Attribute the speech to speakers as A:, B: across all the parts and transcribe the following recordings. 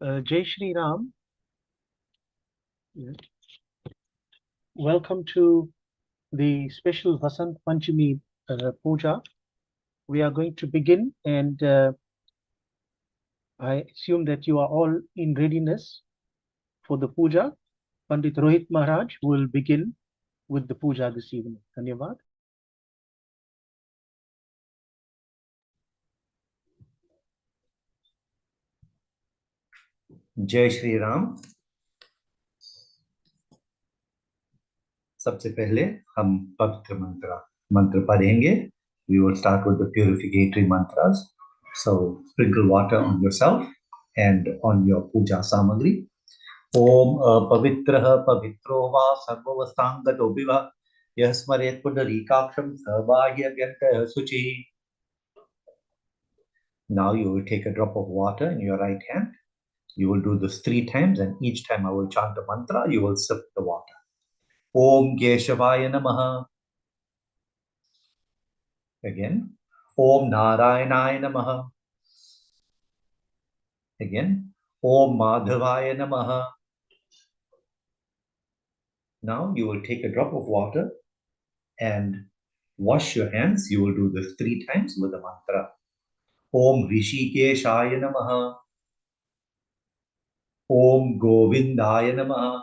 A: जय Shri Ram. Yes. Welcome to the special Vasanth Panchami puja. We are going to begin, and I assume that you are all in readiness for the puja. Pandit Rohit Maharaj will begin with the puja this evening. Dhanyavad.
B: जय श्री राम। सबसे पहले हम पवित्र मंत्र पढ़ेंगे। We will start with the purificatory mantras. So sprinkle water on yourself and on your puja samagri. Om pavitrah pavitro va sarvavastangado viva yah smaret pundarikaksham sarvahyavyantah suchi. Now you will take a drop of water in your right hand. You will do this 3 times, and each time I will chant the mantra, you will sip the water. Om Keshavaya Namaha. Again. Om Narayanaya Namaha. Again. Om Madhavaya Namaha. Now you will take a drop of water and wash your hands. You will do this 3 times with the mantra. Om Rishikeshaya Namaha. Om Govindaya Namaha.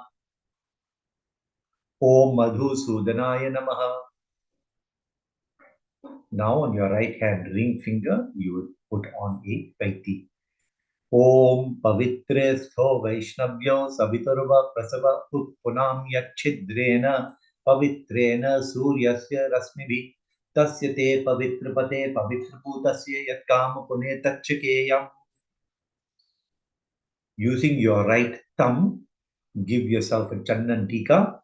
B: Om Madhusudanaya Namaha. Now on your right hand ring finger, you will put on a paiti. Om Pavitresto Vaishnavyo Savitarva Prasava Utpunam Yakchidrena Pavitrena Suryasya Rasmibhi Tasyate Pavitrapate Pavitraputasya Yatkam Punetachakeyam. Using your right thumb, give yourself a Chandan Tika.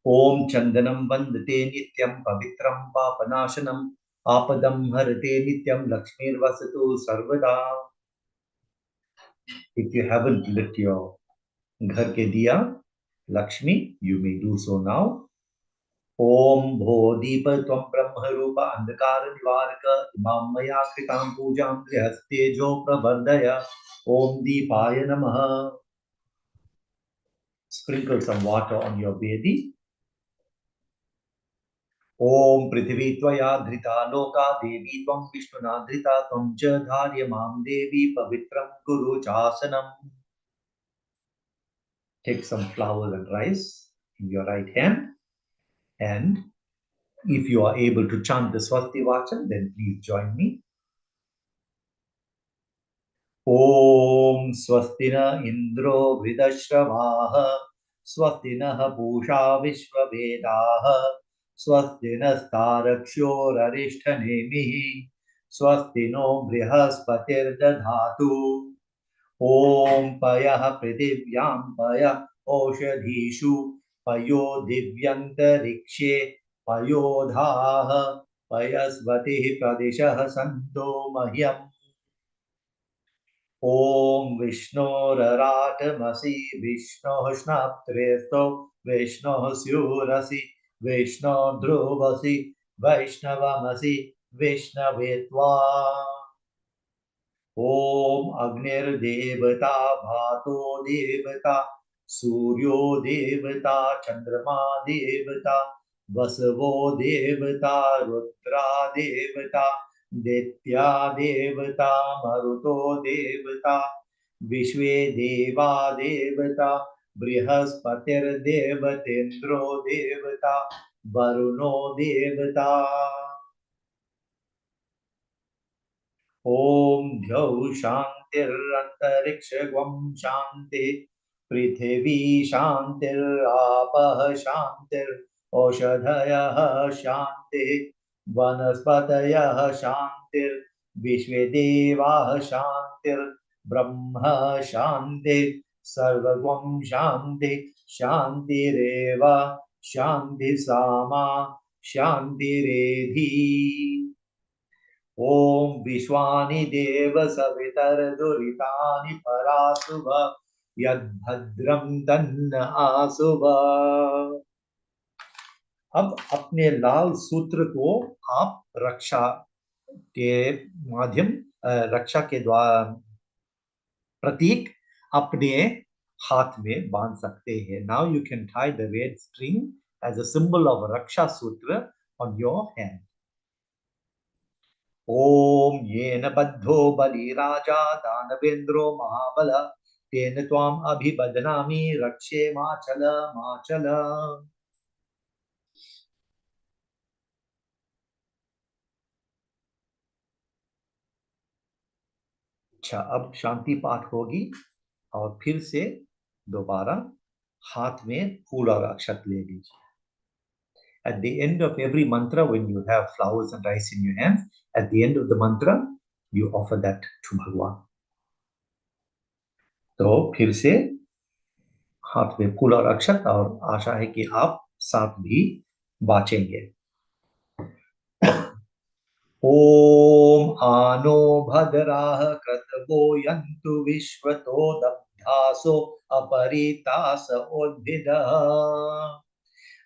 B: Om Chandanam Vandate Nityam Pavitram Papanashanam Apadam Harate Nityam Lakshmir Vasatu Sarvada. If you haven't lit your घर के दिया Lakshmi, you may do so now. Om Bhodip Tvam Brahma Rupa Andhakara Nivaraka Imam Maya Kritam Pujam Grihastejo Prabardaya. Om Deepaya Namaha. Sprinkle some water on your Vedi. Om Prithvi Tvaya Dhrita Loka Devi Tvam Vishnuna Dhrita Tvam Cha Dharya Mam Devi Pavitram Kuru Chasanam. Take some flowers and rice in your right hand, and if you are able to chant the Swasti Vachan, then please join me. Om Swastina Indro Vridashravaha Swastina Pusha Vishwavedaha Swastina Staraksho Rarishthanemihi Swastino Brihaspatirdadhatu. Om Payah Prithivyam Payah Oshadhishu Payo Divyantarikshe Payodhaha Payasvati Pradeshah Santo Mahyam. Om Vishnoratamasi Vishno Snaptresto Vishno Syurasi Vishno Dhruvasi Vaishnavamasi Vishnavetva. Om Agnir Devata Bhato Devata Suryo Devata Chandrama Devata Vasavo Devata Rudra Devata Ditya Devata Maruto Devata Vishwe Deva Devata Brihaspatir Devatendro Devata Varuno Devata. Om Dhau Shantir Antarikshagvam Shanti Prithvi Shantir Apah Shantir Oshadhayah Shanti Vanaspatayah Shantir Vishvedevah Shantir Brahma Shanti Sarvagvam Shanti Shantireva Shanti Sama Shantiredhi. Om Vishwani Deva Savitar Duritani Parasuva Yad Bhadram Tanna Asuva. अब अपने लाल सूत्र को आप रक्षा के माध्यम, रक्षा के द्वारा प्रतीक अपने हाथ में बांध सकते हैं. Now you can tie the red string as a symbol of Raksha Sutra on your hand. Om yena baddho bali raja danavendro mahabala tena tvam abhibadnami rakshe machala machala. अच्छा, अब शांति पाठ होगी और फिर से दोबारा हाथ में फूल और अक्षत ले लीजिए. At the end of every mantra, when you have flowers and rice in your hands, at the end of the mantra, you offer that to Bhagwan. तो फिर से हाथ में फूल और अक्षत, और आशा है कि आप साथ भी बाँचेंगे. ओम आनो भद्राः क्रतवो यन्तु विश्वतो दग्धासो अपरितास उद्भिदः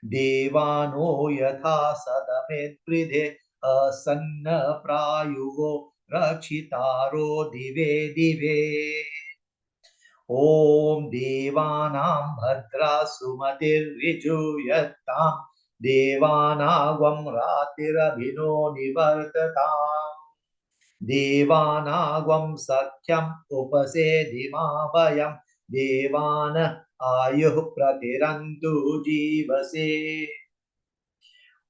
B: देवानो यथा सदमेत्पृधे असन्न प्रायुवो रक्षितारो दिवे दिवे. ओम देवानां भद्रा सुमतिर्विजूयतां देवानागं रातिरभिनो निवर्तताम् देवानागं सख्यम् उपसेधिमा वयं देवान आयुः प्रतिरन्तु जीवसे.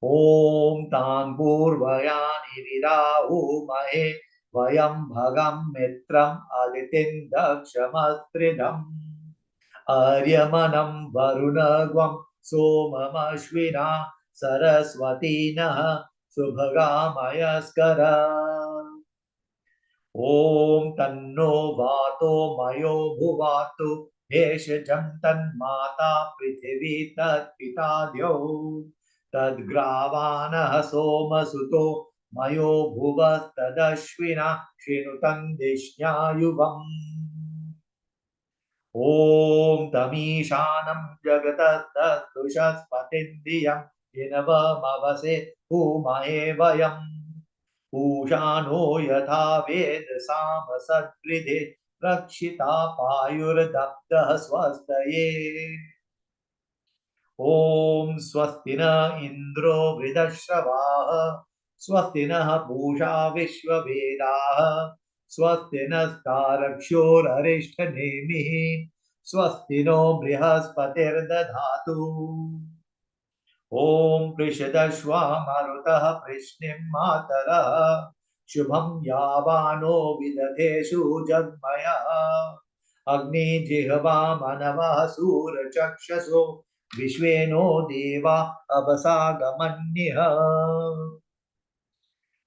B: ओम तान् पूर्वयानि विराहुमहे वयं भगं मित्रम् अदितिं दक्षमस्त्रिदम् आर्यमनं वरुणगं सोममश्विना सरस्वतीनः सुभगामयस्कर. ओम तन्नो वातो मयो भुवातु भेषजं तन्माता पृथिवी तत्पिता द्यौ तद्ग्रावाणः सोमसुतो मयो भुवस्तदश्विना शृणुतं दिश्यायुवम्. ओम तमीशानं जगतस्तुषस्पतिन्दियं हिनवमवसे भूमहे वयम् पूषानो यथा वेद सामसद्वृधे रक्षिता पायुर्दब्धः स्वस्तये. ओम स्वस्ति न इंद्रो वृधश्रवाः स्वस्ति नः पूषा विश्ववेदाः स्वस्ति नस्तारक्ष्योररिष्ठनेमिः स्वस्ति नो बृहस्पतिर्दधातु. ओम पृषदश्वा मरुतः पृश्निं मातरः शुभं यावानो विदधेषु जग्मयः अग्निजिह्वा मनवः सूरचक्षसो विश्वेनो देवा अवसागमन्यः.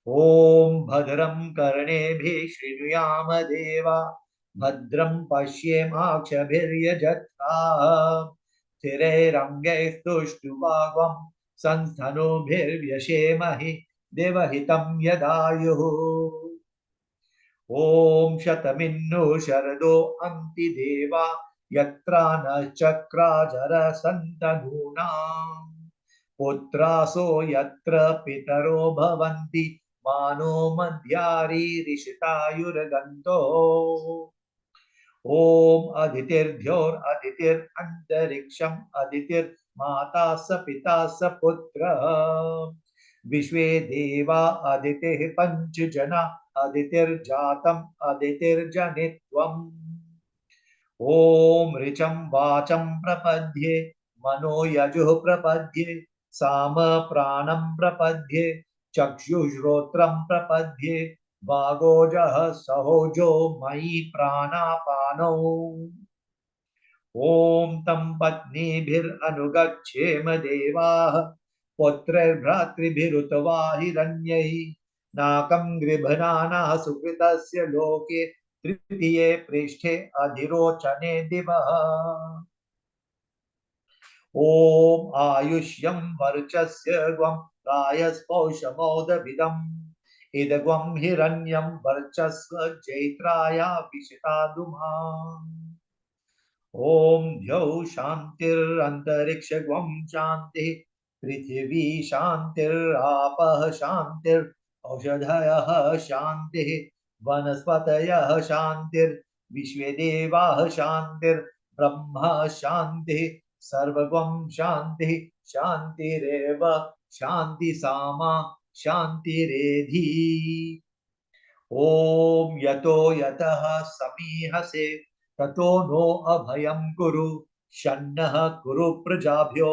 B: ओम भद्रं कर्णेभिः शृणुयाम देवा भद्रं पश्येमाक्षभिर्यजत्राः स्थिरैरङ्गैस्तुष्टुवागं संस्थनोभिर्व्यशेमहि देवहितं यदायुः. ओम शतमिन्नु शरदो अन्ति देवा यत्रा नश्चक्राजरसन्तनूनाम् पुत्रासो यत्र पितरो भवन्ति मानो मध्यारीरिषितायुर्गन्तो. ओम अदितिर्ध्योरदितिरन्तरिक्षम् अदितिर्माता स पिता स पुत्रः विश्वे देवा अदितिः पञ्चजना अदितिर्जातम् अदितिर्जनित्वम्. ओम ऋचं वाचं प्रपद्ये मनो यजुः प्रपद्ये साम प्राणं प्रपद्ये चक्षुश्रोत्रं प्रपद्ये वागोजः सहोजो मयि प्राणापानौ. ओम तं पत्नीभिरनुगच्छेम देवाः पुत्रैर्भ्रातृभिरुतवा हिरण्यैः नाकं गृभणानः सुकृतस्य लोके तृतीये पृष्ठे अधिरोचने दिवः. ओम आयुष्यं वर्चस्य ग्वं रायस्पौषमोदभिदम् इदग्वं हिरण्यं वर्चस्व जैत्राया विशितादुमा. ओम द्यौ शान्तिरन्तरिक्षगं शान्तिः पृथिवी शान्तिरापः शान्तिरौषधयः शान्तिः वनस्पतयः शान्तिर्विश्वे देवाः शान्तिर् ब्रह्म शांति सर्वगम शांति शांतिरेव शांति सामा शांतिरेधि ओम यतो यतः समीहसे ततो नो अभयं कुरु शन्नः कुरु प्रजाभ्यो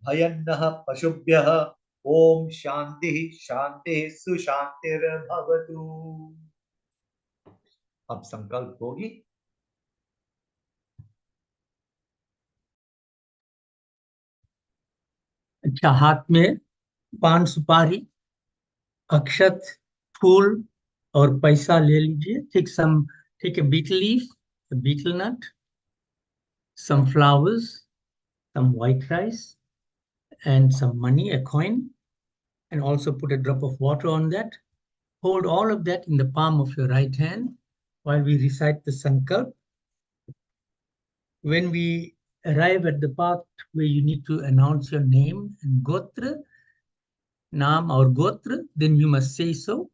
B: भयन्नः पशुभ्यः ओम शांति शांति सुशांतिर्भवतु। अब संकल्प होगी।
C: अच्छा, हाथ में पान सुपारी, अक्षत, फूल और पैसा ले लीजिए। ठीक है, betel leaf, betel nut, some flowers, some white rice, and some money, a coin, and also put a drop of water on that. Hold all of that in the palm of your right hand while we recite the sankalp. When we arrive at the part where you need to announce your name and gotra, naam or gotra, then you must say so.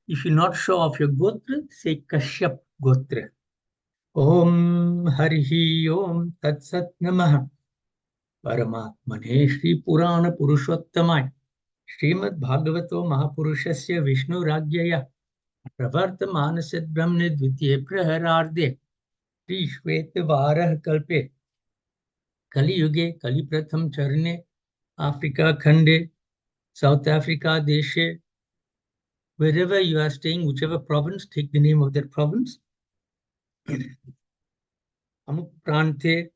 C: If you not show off your gotra, say Kashyap gotra. Om Harihi Om Tat Sat Namah Paramatmane Shri Purana Purushottamai Srimad Bhagavato Mahapurushasya Vishnu Ragyaya Pravartamanasya Brahmne Dvitiye Prahararde Shri Shweta Varah Kalpe Kali Yuge Kali Pratham Charne Africa Khande South Africa Deshe. Wherever you are staying, whichever province, take the name of that province. Amuk Prante,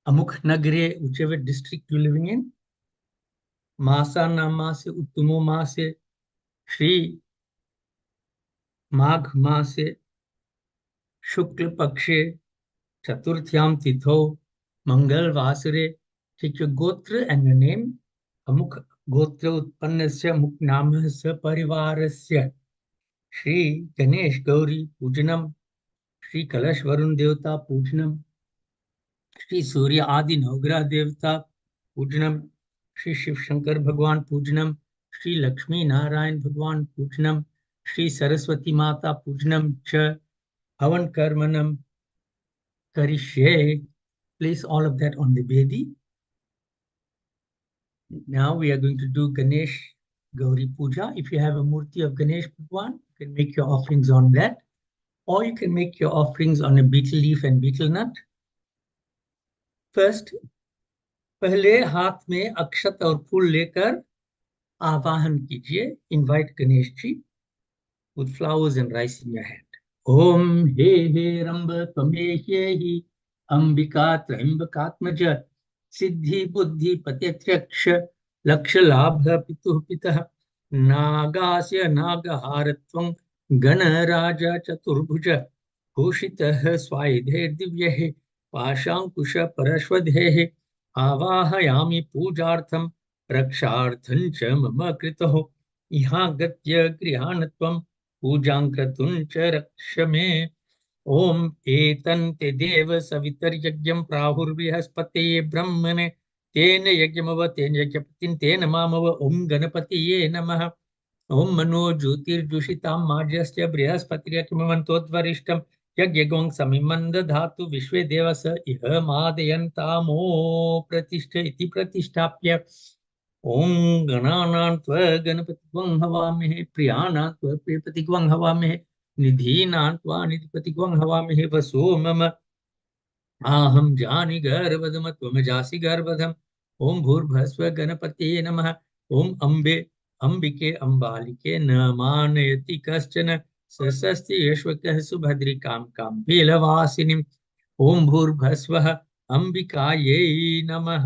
C: Amuk Nagre, whichever district you're living in. Masa Namase, Uttumo Mase, Shri Magh Mase, Shukla Pakshe, Chaturthyam Titho, Mangal Vasare. Take your Gotra and your name. Amuk Gotra Utpannasya Muk Namahasya Parivarasya. Shri Ganesh Gauri Pujanam, Shri Kalash Varun Devata Pujanam, Shri Surya Adi Navgrah Devata Pujanam, Shri Shiv Shankar Bhagwan Pujanam, Shri Lakshmi Narayan Bhagwan Pujanam, Shri Saraswati Mata Pujanam Cha Havan Karmanam Karishye. Place all of that on the Vedi. Now we are going to do Ganesh Gauri Puja. If you have a murti of Ganesh Bhagwan, you can make your offerings on that, or you can make your offerings on a betel leaf and betel nut. First, पहले हाथ में अक्षत और फूल लेकर आवाहन कीजिए. Invite Ganesh ji with flowers and rice in your hand. Om he ramba tvame hi ambika trambakatmaja siddhi buddhi patyaksha laksha labha pitu pitah nagasya nagaharatvam ganaraja chaturbhuja bhushitah swaidhe divyeh पाशांकुश परश्वधेः आवाहयामि पूजार्थं रक्षार्थं च मम कृतः इहां गत्य गृहाणत्वं पूजां कर्तुं च रक्ष मे. ओम एतन्ते देव सवितर्यज्ञं प्राहुर्बृहस्पतये ब्रह्मणे तेन यज्ञमव तेन यज्ञपतिं तेन मामव. ओम गणपतये नमः. ओम मनो ज्योतिर्जुषितां माज्यस्य बृहस्पतिर्यज्ञमवन्तोद्वरिष्ठं यज्ञगों समिमं दधातु विश्वे देवस इह मादयन्तामो प्रतिष्ठ इति प्रतिष्ठाप्य ओम गणानां त्वा गणपतिग्वं हवामहे प्रियाणां त्वा प्रियपतिग्वं हवामहे निधीनां त्वा निधिपतिग्वं हवामहे. वसो मम आहम जानि गर्भधम त्वम जासि गर्भधम. ओम भूर्भस्व गणपतये नमः. ओम अम्बे अंबिके अंबालिके न मानयति कश्चन सस्ति यश्वकः सुभद्रिकां कां वीलवासिनीम्. ओम भूर्भस्वः अंबिकायै नमः.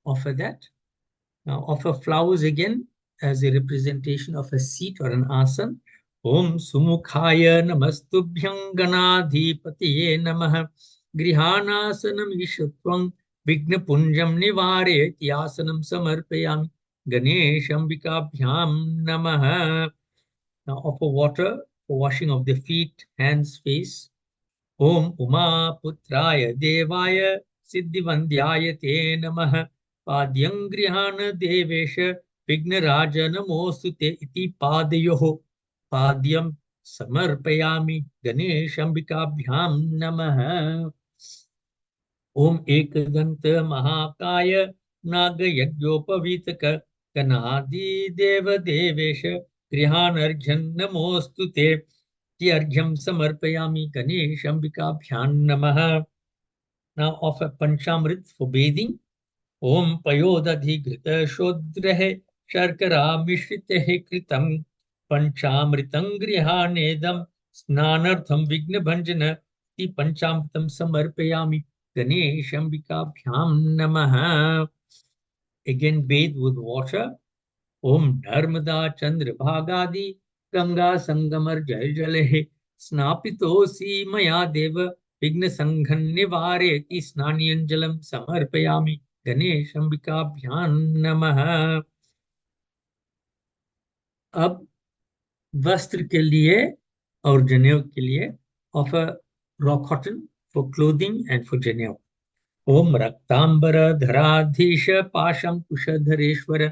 C: Offer that. Now offer flowers again as a representation of a seat or an asana. Om Sumukhaya Namastubhyam Ganadhipatiye Namah. Grihanasanam Ishutvam Vigna Punjam Nivareti Asanam Samarpayam Ganeshambikabhyam Namah. Now offer water for washing of the feet, hands, face. Om Uma Putraya Devaya Siddhivandhyaya Te Namah. Padyam Grihana Devesha Vignaraja Namostute iti Padayoho. Padyam समर्पयामि गणेशाम्बिकाभ्यां नमः। ओम एकदंत महाकाय नागयज्ञोपवीतक गणाधिदेव देवेश गृहानर्घ्यं नमोऽस्तु ते। अर्घ्यं समर्पयामि गणेशाम्बिकाभ्यां नमः। Now offer Panchamrit for bathing. Om पयोदधिघृत शोद्रः शर्करा मिश्रितः कृतं पंचामृतं गृहाणेदं स्नानार्थं विघ्नभञ्जन इति पंचामृतं समर्पयामि गणेशाम्बिकाभ्यां नमः। Again bathe with water. Om Narmada Chandrabhagadi Ganga Sangamar Jai Jale Snapitosi Maya Deva Vigna Sanghan Nivareti Snaniyanjalam Samarpayami Ganeshambikabhyan Namaha। अब वस्त्र के लिए और जनेऊ के लिए offer raw cotton for clothing and for जनेऊ। ओम रक्तांबर धराधीश पाशं कुशधरेश्वर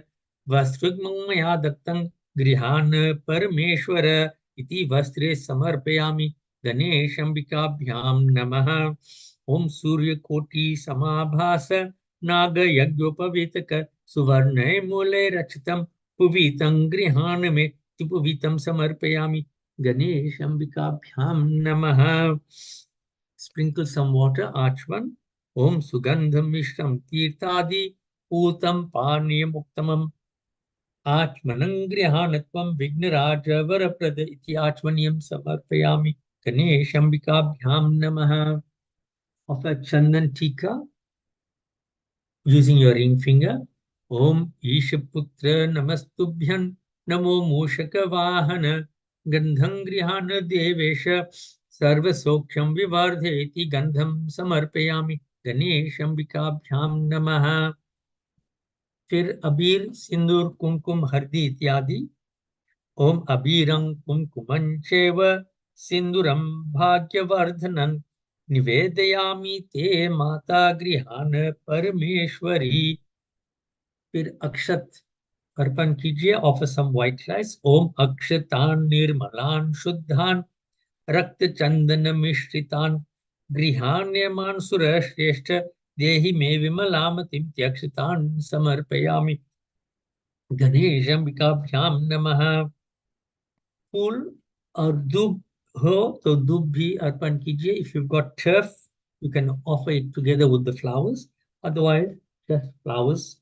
C: वस्त्रमया दत्तं गृहान् परमेश्वर इति वस्त्रे समर्पयामि गणेशाम्बिकाभ्यां नमः। ओम सूर्यकोटि समाभास नागयज्ञोपवीतक सुवर्णे मूले रचितं पुवीतं गृहान् मे पुवीतं समर्पयामि गणेशाम्बिकाभ्यां नमः। Sprinkle some water, Achvan. Om Sugandham Mishram Tirtadi Putam Paniyamuktamam Achmanangrihanatvam Vignaraja Varaprada Iti Achvaniyam Samarpayami Ganeshambikabhyam Namaha। Offer Chandan Tika using your ring finger. Om Ishaputra Namastubhyan Namo Mushaka Vahana Gandhangrihana Devesha सर्वसौख्यं विवर्धयति गंधं समर्पयामि गणेशाम्बिकाभ्यां नमः। फिर अबीर सिंदूर कुमकुम हल्दी इत्यादि। ओम अबीरं कुमकुमं चैव सिंदूरं भाग्यवर्धनं निवेदयामि ते माता गृहान् परमेश्वरी। फिर अक्षत अर्पण कीजिए, ऑफर सम व्हाइट राइस। ओम अक्षतान निर्मलान शुद्धान रक्त चंदन मिश्रितान गृहाण्यमान सुरश्रेष्ठ देहि मे विमलामतिं त्यक्षतान समर्पयामि गणेशाम्बिकाभ्यां नमः। फूल और दूब हो तो दूब भी अर्पण कीजिए। If you got turf you can offer it together with the flowers, otherwise just flowers.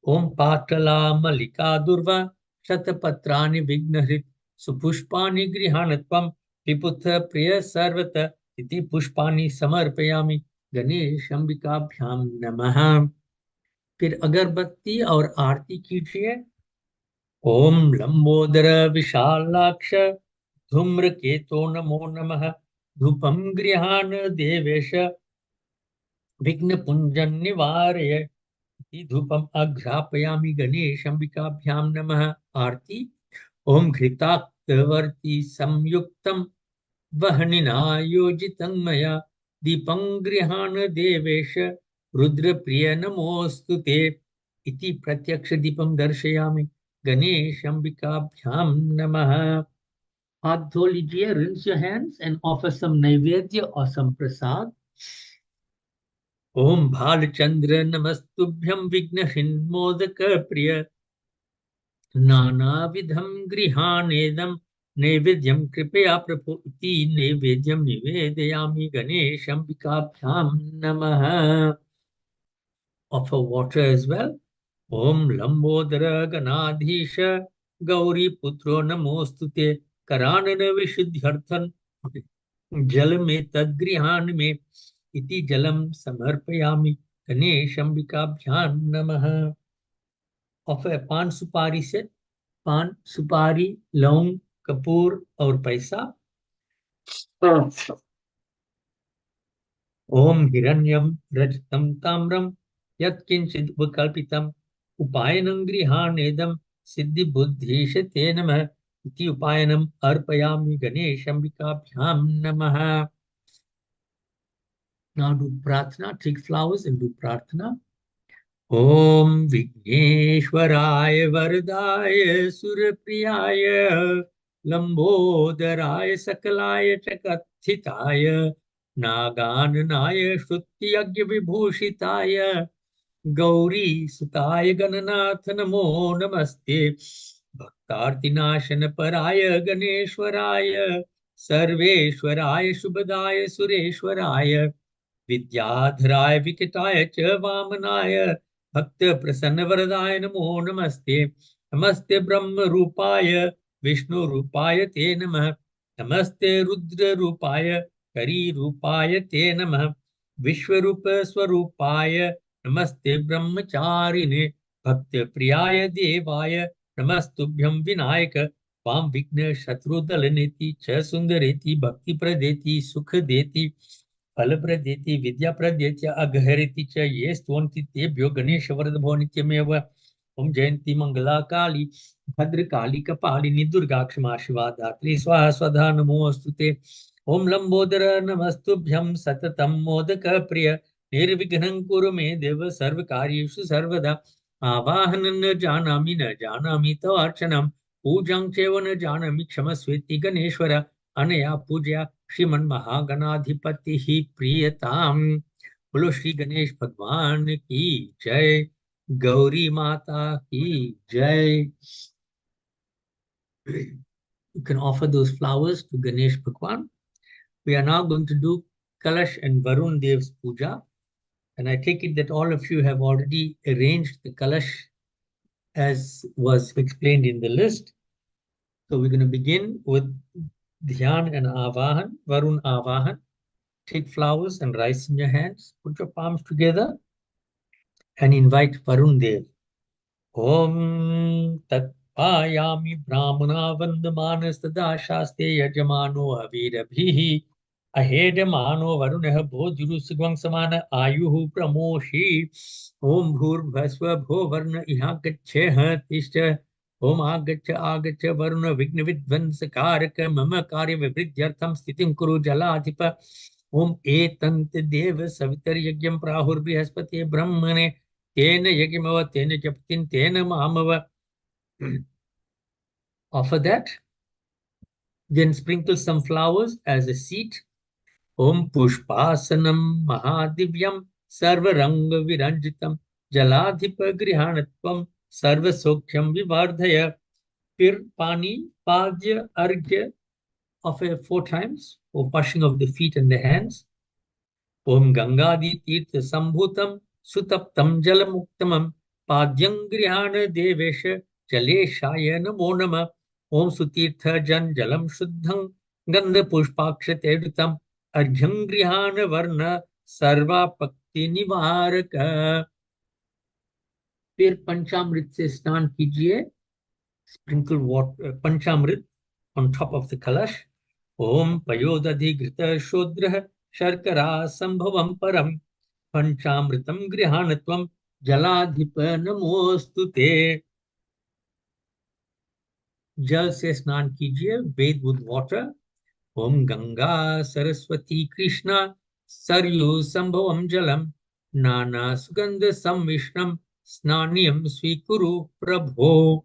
C: Om पाटला मल्लिका दुर्वा शतपत्राणि विघ्नहृत् सुपुष्पाणि गृहाण त्वं विपुत्र प्रिय सर्वत इति पुष्पाणि समर्पयामि गणेशाम्बिकाभ्यां नमः। फिर अगरबत्ती और आरती कीजिए। ओम लंबोदर विशालाक्ष धूम्रकेतो नमो नमः धूपं गृहाण देवेश विघ्न पुंजन निवारय धूपम अघ्रापयामि गणेशाम्बिकाभ्यां नमः। आरती। ओम घृताक्तवर्ती संयुक्तं वह्निना योजितं मया दीपं गृहाण देवेश रुद्रप्रिय नमोऽस्तु ते इति प्रत्यक्ष दीपं दर्शयामि गणेशाम्बिकाभ्यां नमः। हाथ धो लीजिए, rinse your hands and offer some नैवेद्य और some प्रसाद। ओम भालचंद्र नमस्तुभ्यं विघ्नहिन्मोदक प्रिय नानाविधं गृहाणेदं नैवेद्यं कृपया प्रभो इति नैवेद्यं निवेदयामि गणेशाम्बिकाभ्यां नमः। Offer water as well. ओम लंबोदर गणाधीश गौरी पुत्रो नमोस्तुते करानन विशुद्ध्यर्थं जल में तद्गृहान में इति जलम समर्पयामि गणेशाम्बिकाभ्यां नमः। ऑफर पान सुपारी से पान सुपारी लौंग कपूर और पैसा। ओम हिरण्यम रजतम ताम्रम यत्किंचित् उपकल्पितम् उपायनं गृहाणेदं सिद्धि बुद्धीश ते नमः इति उपायनम् अर्पयामि गणेशाम्बिकाभ्यां नमः। Now do prarthana, take flowers and do prarthana. Om Vigneshwaraय वरदाय सुरप्रियाय लंबोदराय सकलाय च कथिताय नागाननाय श्रुत्यज्ञ विभूषिताय गौरी सुताय गणनाथ नमो नमस्ते भक्तार्तिनाशन पराय गणेश्वराय सर्वेश्वराय शुभदाय सुरेश्वराय विद्याधराय विकटाय च वामनाय भक्त प्रसन्न वरदाय नमो नमस्ते नमस्ते ब्रह्म रूपाय विष्णु रूपाय ते नमः नमस्ते रुद्र रूपाय हरि रूपाय ते नमः विश्वरूप स्वरूपाय नमस्ते ब्रह्मचारिणे भक्त प्रियाय देवाय नमस्तुभ्यं विनायक वाम विघ्न शत्रुदल नेति च सुंदरेति भक्ति प्रदेति सुख देति फल प्रदेति विद्या प्रदेति अघहरिति च ये स्तुवन्ति तेभ्यो गणेश वरदभो नित्यमेव ओम जयंती मंगला काली भद्रकाली कपालिनी दुर्गा क्षमा शिवा धात्री स्वाहा स्वधा नमोस्तुते ओम लंबोदर नमस्तुभ्यं सततं मोदक प्रिय निर्विघ्नं कुरु मे देव सर्वकार्येषु सर्वदा आवाहनं न जानामि तव अर्चनं पूजां चैव न जानामि क्षमस्वेति गणेश्वर अनया पूजया श्रीमन्महागणाधिपतिः प्रीयताम् बोलो श्री गणेश भगवान की जय गौरी माता की जय You can offer those flowers to Ganesh Bhagwan. We are now going to do Kalash and Varun Dev's puja. And I take it that all of you have already arranged the Kalash as was explained in the list. So we're going to begin with Dhyan and Avahan, Varun Avahan. Take flowers and rice in your hands. Put your palms together and invite Varun Dev. Om Tat Payami Brahmana Vandamanas Shaste Yajamano Avirabhihi Ahedamano Varunah Bhojuru Sugwang Samana Ayuhu Pramoshi Om Bhur Bhaswa Bho Varna Ihagacheha Tishta Om Agacha Varuna Vignavidvansakaraka Mama Karya Vivridyartham Stitim Kuru Jaladhipa Om Etant Deva Savitar Yagyam Prahur Brihaspati Brahmane Tena Yagimava Tena Japtin Tena Mahamava. Offer that. Then sprinkle some flowers as a seed. Om Pushpasanam Mahadivyam Sarvaranga Viranjitam Jaladhipa Grihanatvam Sarva Sokhyam Vivardhaya. Pir Pani Padya Argya. Offer 4 times for washing of the feet and the hands. Om Gangadi Tirtha Sambhutam Sutaptam Jalamuktamam Padyam Grihana Devesha Jaleshaya Namo Nama Om Sutirtha Jan Jalam Shuddham Gandha Pushpaksha Tedutam Arjham Grihana Varna Sarva Pakti Nivaraka. फिर पंचामृत से स्नान कीजिए. Sprinkle water, Panchamrit on top of the kalash. Om Payodadhi Grita Shodra Sharkara Sambhavam Param Panchamritam Grihanatvam Jaladhipa Namostute. जल से स्नान कीजिए. Bathe with water. Om Ganga Saraswati Krishna Saryu Sambhavam Jalam Nana Sugandha Samvishnam Snaniyam Svikuru Prabho.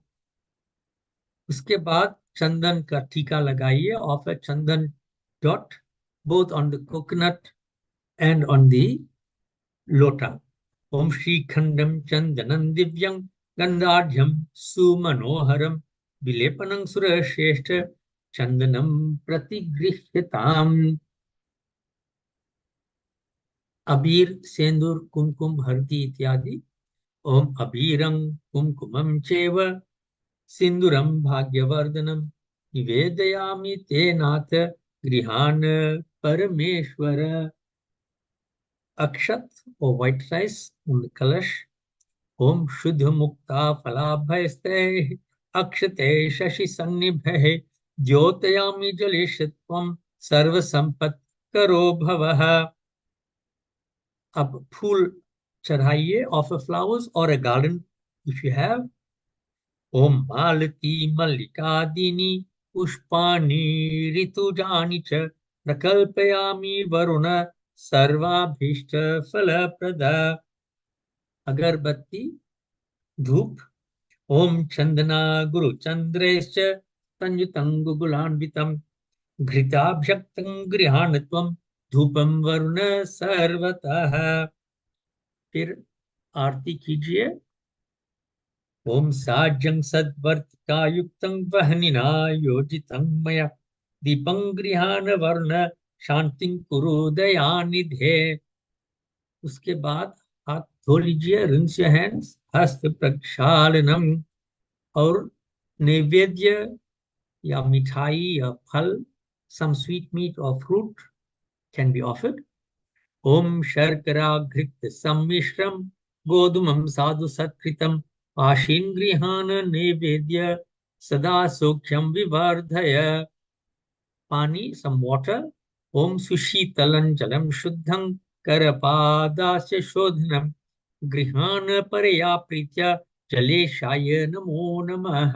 C: उसके बाद चंदन का टीका लगाइए. Offer Chandan dot both on the coconut and on the lota. Om Shri Khandam Chandanam Divyam Gandharjam Sumanoharam Vilepanam Surasheshta Chandanam Pratigrihyatam. Abir, Sendur, Kumkum, Hardi ityadi. Om Abirang Kumkumam Cheva Sinduram Bhagyavardhanam Nivedayami Te Nath Grihana Parameshwara. Akshat or white rice on the kalash. Om Shuddha Mukta Falabhaiste Akshate Shashi Sannibhe Jyotayami Jaleshatvam Sarva Sampat Karo Bhavaha. अब फूल चढ़ाइए. Offer flowers or a garden if you have. Om Malati Mallikadini Pushpani Ritujani Cha Nakalpayami Varuna Sarvabhishta Falaprada. Agarbatti, Dhoop. Om Chandana Guru Chandrescha तंजुतं गुगुलान्वितं घृताभ्यक्तं गृहाणत्वं धूपं Varun सर्वतः। फिर आरती कीजिए। ओम साज्यं सद्वर्तिकायुक्तं वह्निना योजितं मया दीपं गृहाण वर्ण शांतिं कुरु दयानिधे। उसके बाद हाथ धो लीजिए, रिंस योर हैंड्स, हस्त प्रक्षालनम। और नैवेद्य या मिठाई या फल, some sweet meat or fruit can be offered. ओम शर्करा घृत सम्मिश्रम गोधुमं साधु सत्कृतम आशीन गृहान नैवेद्य सदा सौख्यम विवर्धय। पानी, some water. ओम सुशीतलं जलं शुद्धं करपादास्य शोधनम गृहान परया प्रीत्या जलेशाय नमो नमः।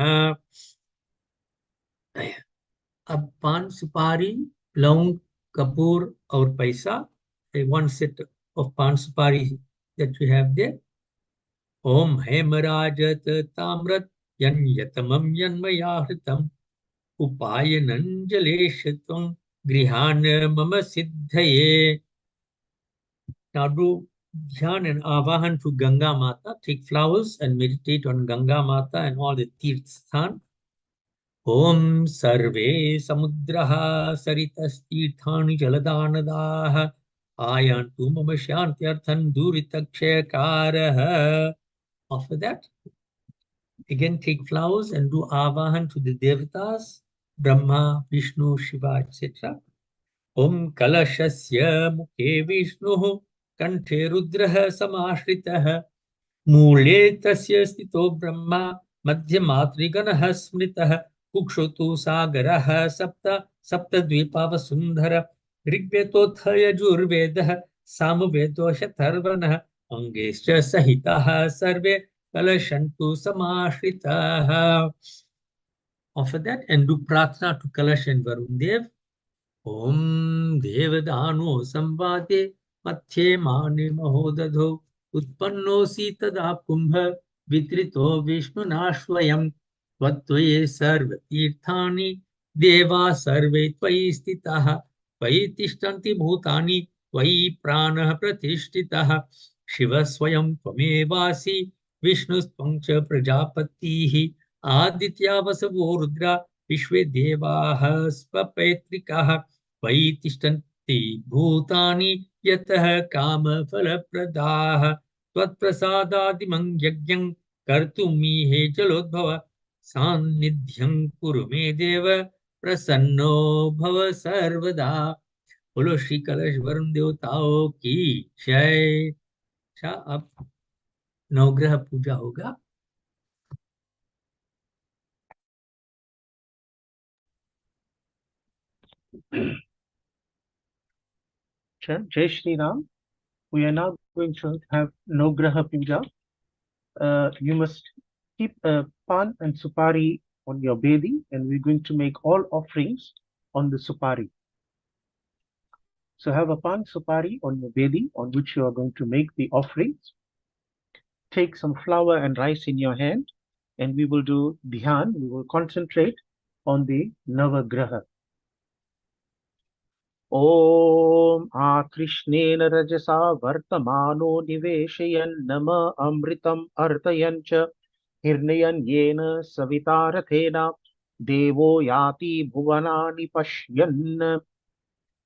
C: अब पान सुपारी, लौंग, कपूर और पैसा, one set of pan supari that we have there. Om Hemarajat Tamrat Yanyatamam Yanmayahritam Upayananjaleshatvam Grihana Mama Siddhaye. Now do dhyan and avahan to Ganga Mata. Take flowers and meditate on Ganga Mata and all the tirthan. Om Sarve Samudraha Saritastirthani Jaladanadaha Ayantu Mama Shantyarthan Duritakshayakaraha. After that, again take flowers and do avahan to the devatas, Brahma, Vishnu, Shiva, etc. Om Kalashasya Mukhe Vishnu Kanthe Rudraha Samashritah मूले तस्य स्थितो ब्रह्मा मध्य मातृगणः स्मृतः कुक्षुतु सागरः सप्त सप्तद्वीपावसुन्धर ऋग्वेदोऽथ यजुर्वेदः सामवेदो शतर्वणः अङ्गैश्च सहिताः सर्वे कलशन्तु समाश्रिताः. After that, and do prarthana to Kalash and Varun Dev. Om Devadano Samvade Matye Mani Mahodadho Utpannosi Tada Kumbha Vitrito Vishnu Nashvayam Tvatvaye Sarva Tirthani Deva Sarve Tvayi Stitaha Tvayi Tishtanti Bhutani Tvayi Prana Pratishtitaha Shiva Swayam Tvamevasi Vishnu Tvancha Prajapatihi Aditya Vasavo Rudra Vishwe Devaha Svapetrikaha Tvayi Tishtanti Bhutani Yatah Kama Phalapradaha Tvatprasadadimang Yagyam Kartumihe Jalodbhava Sannidhyam Kuru Me Deva Prasanno Bhava Sarvada. बोलो श्री कलश वरुण देवताओं की जय। अच्छा, अब नवग्रह पूजा होगा।
A: Jai Shri Ram. We are now going to have Nograha Puja. You must keep pan and supari on your bedi, and we're going to make all offerings on the supari. So have a pan supari on your bedi on which you are going to make the offerings. Take some flour and rice in your hand, and we will do dhyan. We will concentrate on the Navagraha. Om Akrishnena Rajasa Vartamano Niveshayan Nama Amritam Artayancha Hirnayan Yena Savitarathena Devo Yati Bhuvanani Pashyan.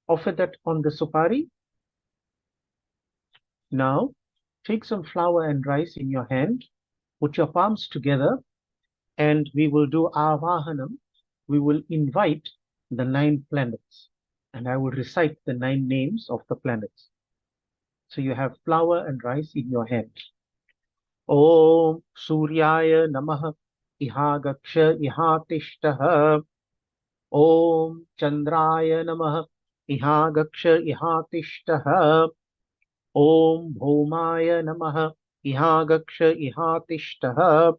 A: Offer that on the supari. Now, take some flour and rice in your hand, put your palms together, and we will do Avahanam. We will invite the 9 planets, and I will recite the 9 names of the planets. So you have flour and rice in your hand. Om Suryaya Namaha Ihagaksha Ihatishtaha. Om Chandraya Namaha Ihagaksha Ihatishtaha. Om Bhomaya Namaha Ihagaksha Ihatishtaha.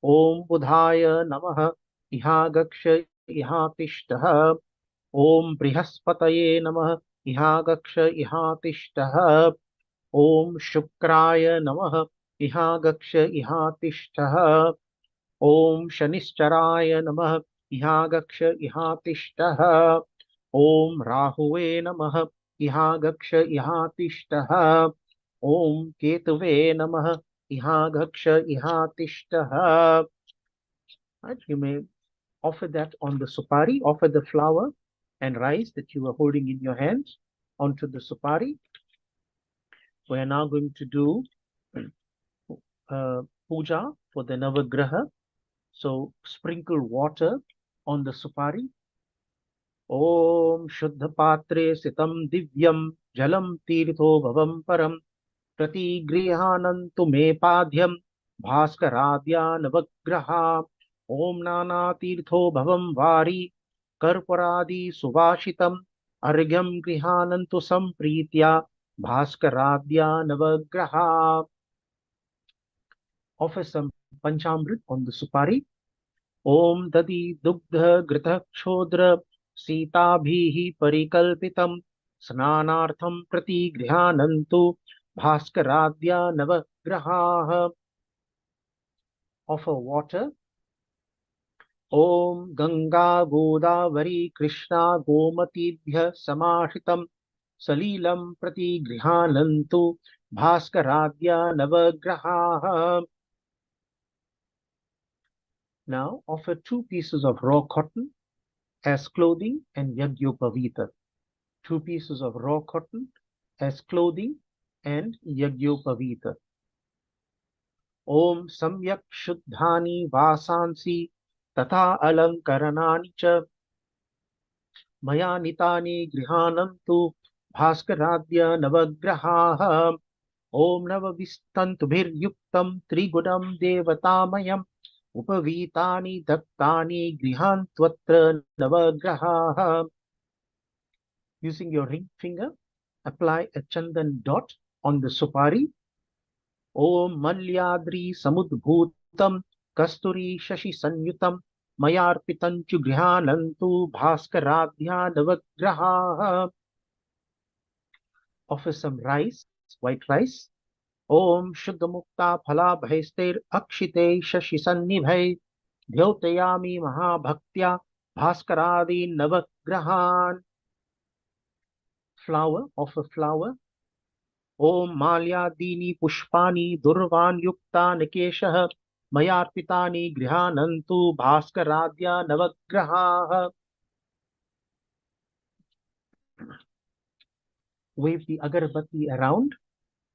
A: Om Budhaya Namaha Ihagaksha Ihatishtaha. Om Brihaspataye Namaha Ihagaksha Ihatishtaha. Om Shukraya Namaha Ihagaksha Ihatishtaha. Om Shanisharaya Namaha इहा gas इहा तिष्ठः। ॐ राहुवे नमः, इहा gas इहा तिष्ठः। ॐ केतवे नमः, इहा gas इहा तिष्ठः. Right? You may offer that on the supari, offer the flower and rice that you are holding in your hands onto the supari. We are now going to do puja for the Navagraha. So sprinkle water on the supari. Om Shuddha Patre Sitam Divyam Jalam Tirtho Bhavam Param Pratigrihanantu Me Padhyam Bhaskaradya Navagraha. Om Nana Tirtho Bhavam Vari Karparadi Subhashitam Argyam Grihanantu Sampritya Bhaskaradya Navagraha. Offer some Panchamrit on the supari. Om Dadi Dugdha Gritha Kshodra Sitabhihi Parikalpitam Snanartham Pratigrihanantu Bhaskaradya Navagraha. Offer water. Om Ganga Godavari Krishna Gomatibhya Samahritam Salilam Pratigrihanantu Bhaskaradya Navagraha. Now offer 2 pieces of raw cotton as clothing and Yagyopavita. 2 pieces of raw cotton as clothing and Yagyopavita. Om Samyak Shuddhani Vasansi Tata Alankaranani Cha Maya Nitani Grihanantu Bhaskaradya Navagraha. Om Navavistantu Yuktam Trigudam Devatamayam Upavitani Dattani Grihantwatra Navagraha. Using your ring finger, apply a chandan dot on the supari. Om Malyadri Samudbhutam Kasturi Shashi Sanyutam Mayarpitanchu Grihanantu Bhaskaradhya Navagraha. Offer some rice, white rice. Om Shuddhamukta Phala Bhaistir Akshite Shashi Sannibhai Dhyotayami Mahabhaktya Bhaskaradi Navagrahan. Flower, offer flower. Om Malyadini Pushpani Durvan Yukta Nikeshah Mayarpitani Grihanantu Bhaskaradya Navagraha. Wave the agarbatti around.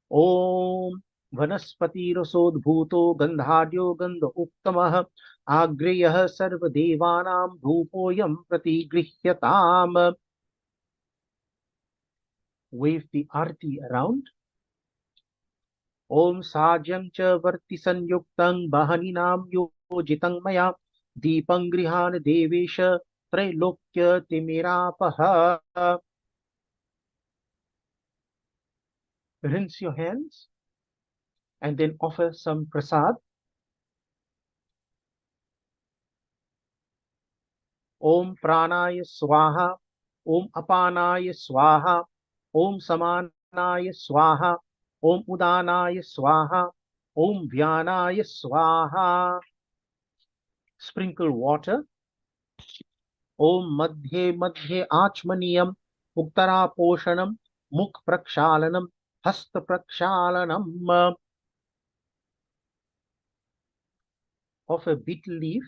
A: Om Vanaspati Rasodbhuto Gandhadyo Gandha Uktamah Agreyah Sarvadevanam Dhupoyam Pratigrihyatam. Wave the arti around. Om Sadyam Cha Varti Sanyuktang Bahaninam Yojitang Maya Deepang Grihan Devesha Trailokya Timirapaha. Rinse your hands and then offer some prasad. Om Pranaya Swaha, Om Apanaya Swaha, Om Samanaya Swaha, Om Udanaya Swaha, Om Vyanaya Swaha. Sprinkle water. Om Madhye Madhye Achmaniyam, Uttara Poshanam, Mukh Prakshalanam, Hasta Prakshalanam. Offer betel leaf,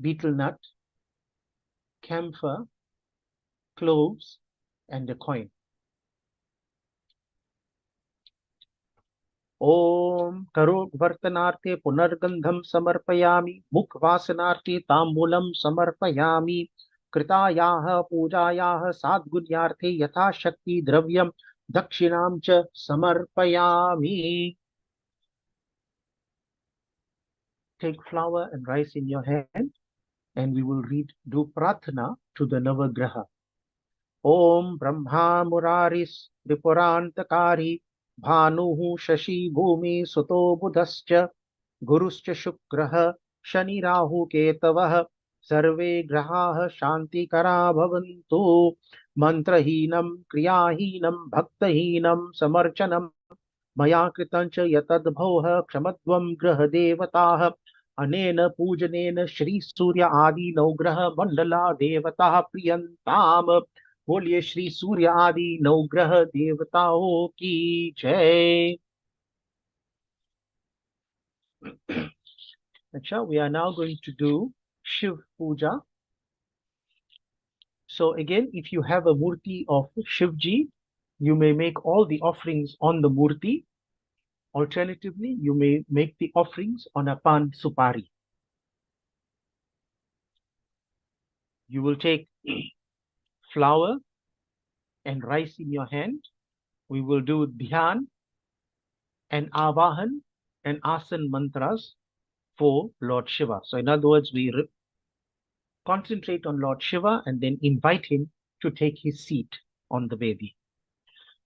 A: betel nut, camphor, cloves, and a coin. Om Karog Vartanarte Punargandham Samarpayami, Mukhvasanarte Tambulam Samarpayami, Kritayaha Pujayaha Sadgunyarte Yatha Shakti Dravyam Dakshinam Cha Samarpayami. Take flour and rice in your hand, and we will do Prathana to the Navagraha. Om Brahma Muraris Tripurantakari Bhanuhu Shashi Bhumi Suto Budhascha Guruscha Shukrah Shani Rahu Ketavah Sarve Grahah Shanti Kara Bhavantu Mantrahinam Kriyahinam Bhaktahinam Samarchanam Maya Kritancha Yatad Bhauha Kshamadvam Graha Devatah अनेन पूजनेन श्री सूर्य आदि नवग्रह मंडला देवता प्रियंताम। बोलिए श्री सूर्य आदि नवग्रह देवताओं की जय। अच्छा, we are now going to do Shiv Puja. So again, if you have a murti of Shivji, you may make all the offerings on the murti. Alternatively, you may make the offerings on a pan supari. You will take flour and rice in your hand. We will do dhyan and avahan and asan mantras for Lord Shiva. So in other words, we concentrate on Lord Shiva and then invite him to take his seat on the Vedi.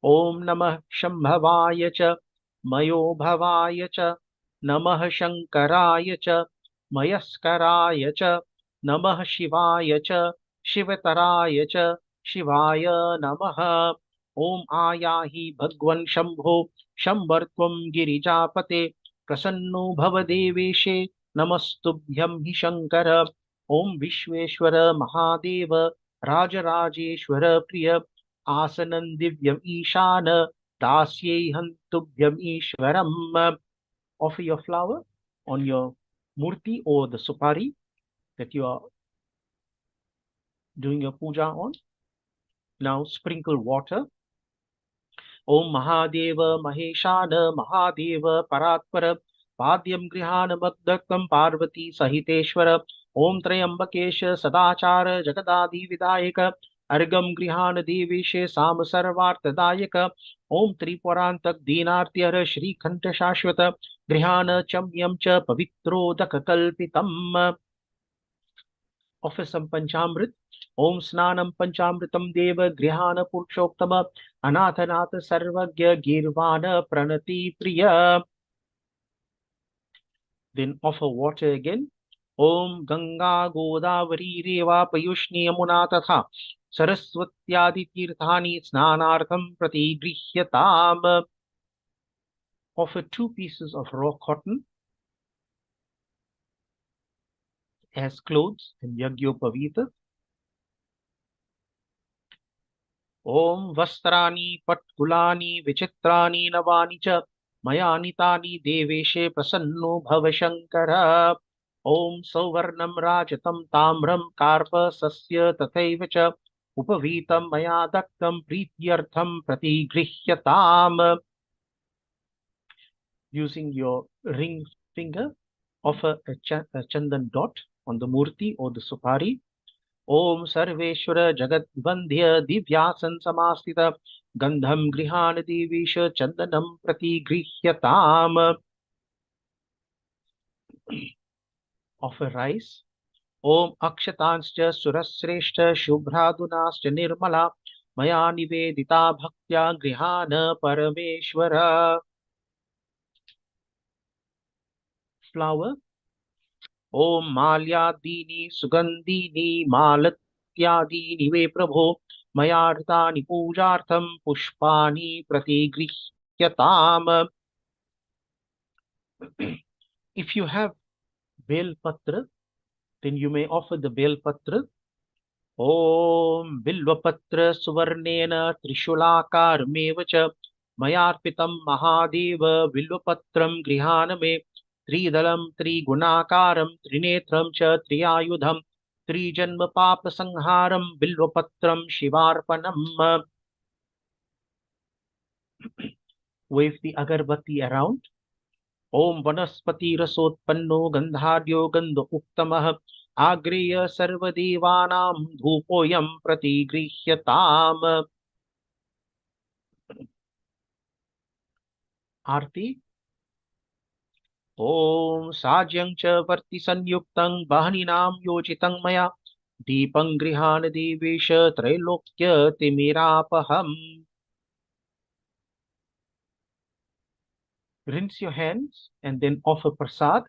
A: Om Namah Shambhavaya cha Mayo Bhavaya cha Namah Shankaraya cha Mayaskaraya cha Namah Shivaya cha Shivataraya cha Shivaya Namah. Om Ayahi Bhagwan Shambho Shambartvam Girijapate Prasanno Bhavadeveshe Namastubhyam Hi Shankara. Om Vishweshwara Mahadeva Rajarajeshwara Priya Asanam Divyam Ishana Dasyeham Tubhyam Ishwaram. Offer your flower on your murti or the supari that you are doing your puja on. Now sprinkle water. Om Mahadeva Maheshana Mahadeva Paratpara Padyam Grihana Magdaktam Parvati Sahiteshwara. Om Trayambakesha Sadachara Jagadadi Vidayaka Argam Grihana Devishe Sam Sarvartadayaka. Om Tripurantak Dinartyara Shri Khanta Shashwata Grihana Chamyam Cha Pavitrodaka Kalpitam. Offer some Panchamrit. Om Snanam Panchamritam Deva Grihana Purushotama Anathanatha Sarvagya Girvana Pranati Priya. Then offer water again. Om Ganga Godavari Reva Payushni Yamuna Tatha Saraswatyadi Tirthani Snanartham Pratigrihyatam. Offer 2 pieces of raw cotton as clothes and Yagyopavita. Om Vastrani Patkulani Vichitrani Navani cha Mayanitani Deveshe Prasanno Bhavashankara. Om Savarnam Rajatam Tamram Karpa Sasya Tathaiva cha Upavitam Maya Daktam Prityartham Pratigrihyatam. Using your ring finger, offer a chandan dot on the murti or the supari. Om Sarveshwara Jagat Vandhya Divyasan Samastita Gandham Grihan Divisha Chandanam Pratigrihyatam. Offer rice. Om Akshatanscha Surasreshta Shubhradunascha Nirmala Maya Nivedita Bhaktya Grihana Parameshwara. Flower. Om Malyadini Sugandhini Malatyadini Ve Prabho Mayartani Pujartham Pushpani Pratigrihyatam. If you have Bel Patra, then you may offer the Bel Patra. Om Bilvapatra Suvarnena Trishulakar cha Mayarpitam Mahadeva Bilvapatram Grihaname Tridalam Trigunakaram Trinetram cha Triyayudham Trijanma Papa Sangharam Bilvapatram Shivarpanam. Wave the agarbatti around. Om Vanaspati Rasotpanno Gandhadyo Gandha Uktamah Agriya Sarvadevanam Dhupoyam Pratigrihyatam. Arti. Om Sadyam cha Varti Sanyuktang Bahaninam Yochitang Maya Deepang Grihana Devesha Trailokya Timirapaham. Rinse your hands and then offer prasad.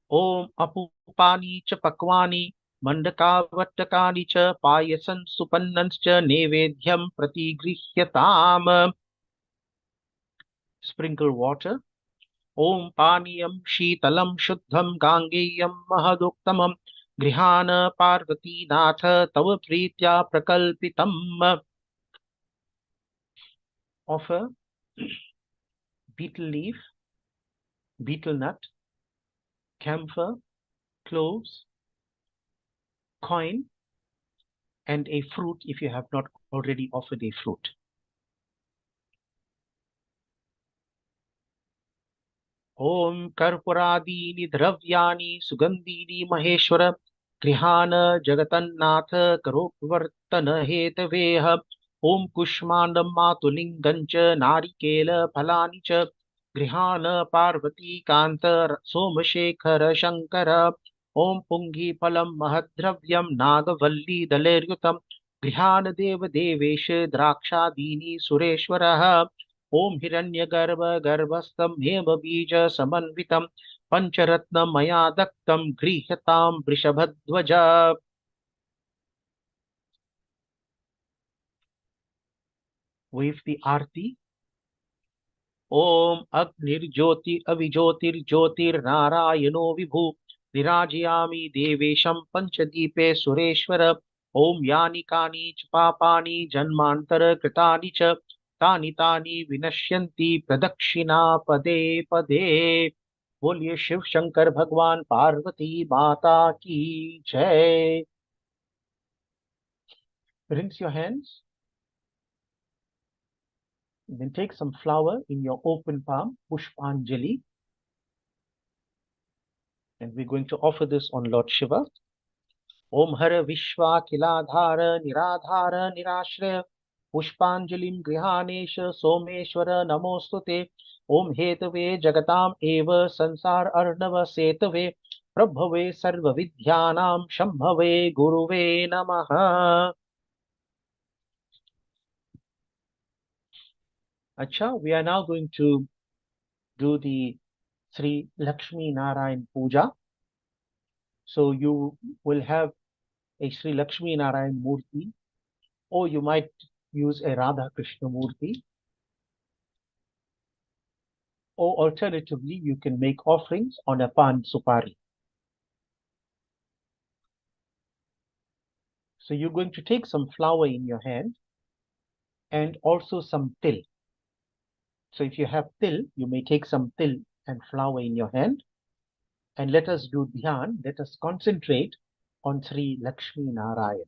A: Om Apupani cha Pakwani Mandakavatakani cha Payasan Supannans cha Nevedhyam Pratigrihyatam. Sprinkle water. Om Paniyam Sheetalam Shuddham Gangeyam Mahaduktamam Grihana Parvati Natha Tava Pritya Prakalpitam. Offer betel leaf, betel nut, camphor, cloves, coin, and a fruit if you have not already offered a fruit. Om Karpuradini Dravyani Sugandhini Maheshwara Grihana Jagatannatha Karokvartana Hetaveha Om Kushmandam Matulingancha Narikela Phalanicha Grihana Parvati Kanta Somashekara Shankara Om Pungi Palam Mahadravyam Nagavalli Daleryutam Grihana Deva Devesh Drakshadini Sureshwaraha Om Hiranyagarbha Garbhastam Hema Bija Samanvitam Pancharatnam Maya Daktam Grihyatam Vrishabhadvaja. Wave the Aarti. Om Agnir Jyoti Avijyotir Jyotir Narayano Vibhu Nirajyami Devesham Panchadeepe Sureshwara Om Yani Kani Ch Papani Janmantara Kritani Cha Tani Tani Vinashyanti Pradakshina Pade Pade. बोलिए शिव शंकर भगवान पार्वती माता की जय. Rinse your hands. Then take some flour in your open palm, Pushpanjali. And we're going to offer this on Lord Shiva. Om Hara Vishwa Kiladhara Niradhara Nirashraya Pushpanjalim Grihanesha Someshwara Namostute Om Hetave Jagatam Eva Sansar Arnava Setave Prabhave Sarva Vidhyanam Shambhave Guruve Namaha. Acha, we are now going to do the Sri Lakshmi Narayan Puja. So you will have a Sri Lakshmi Narayan Murti, or you might use a Radha Krishna Murti, or alternatively, you can make offerings on a pan supari. So you're going to take some flour in your hand and also some til. So if you have til, you may take some til and flour in your hand. And let us do dhyan, let us concentrate on Sri Lakshmi Narayan.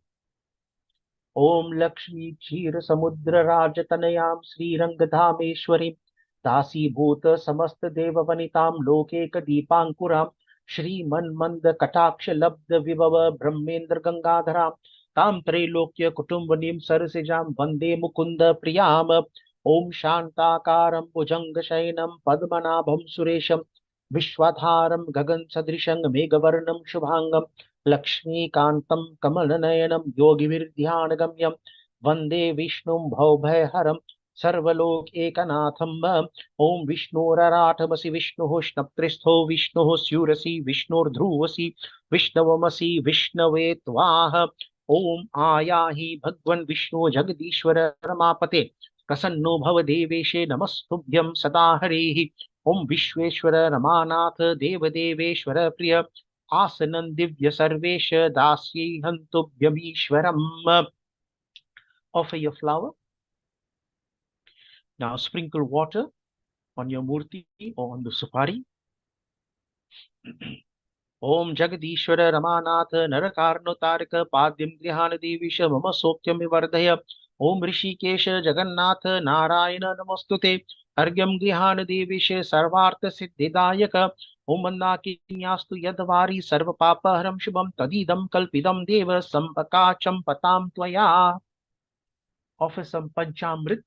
A: Om Lakshmi Chira Samudra Rajatanayam Sri Rangadhameshwarim Dasi Bhuta Samasta Deva Vanitam Lokeka Deepankuram Shri Manmanda Kataksha Labda Vibhava Brahmendra Gangadharam Tam Trailokya Kutumbanim Sarasijam Vande Mukunda Priyam Om Shantakaram Bhujanga Shainam Padmanabham Suresham Vishwadharam Gagan Sadrishang Megavarnam Shubhangam Lakshmi Kantam Kamalanayanam Yogi Virdhyanagamyam Vande Vishnum Bhaubhayharam Sarvalok Ekanatham Om Vishnuraratamasi Vishnuho Shnaptristho Vishnuho Surasi Vishnur Dhruvasi Vishnavamasi Vishnave Tvaha Om Ayahi Bhagwan Vishnu Jagadishwara Ramapate Prasanno Bhava Deveshe Namastubhyam Sada Harihi Om Vishweshwara Ramanath Deva Deveshwara Priya Asanam Divya Sarvesha Dasyi Hantubhyamishwaram. Offer your flower. Now sprinkle water on your murti or on the supari. Om Jagadishwara Ramanath Narakarno Tarika Padyam Grihana Devisha Mama Sokyam Vardhaya Om Rishikesha Jagannatha Narayana Namostute Argyam Grihana Devisha Sarvartha Siddhidayaka Om Mandakinyastu Yadvari Sarva Papa Haram Shubham Tadidam Kalpidam Deva Sambakacham Patam Tvaya. Offer some Panchamrit.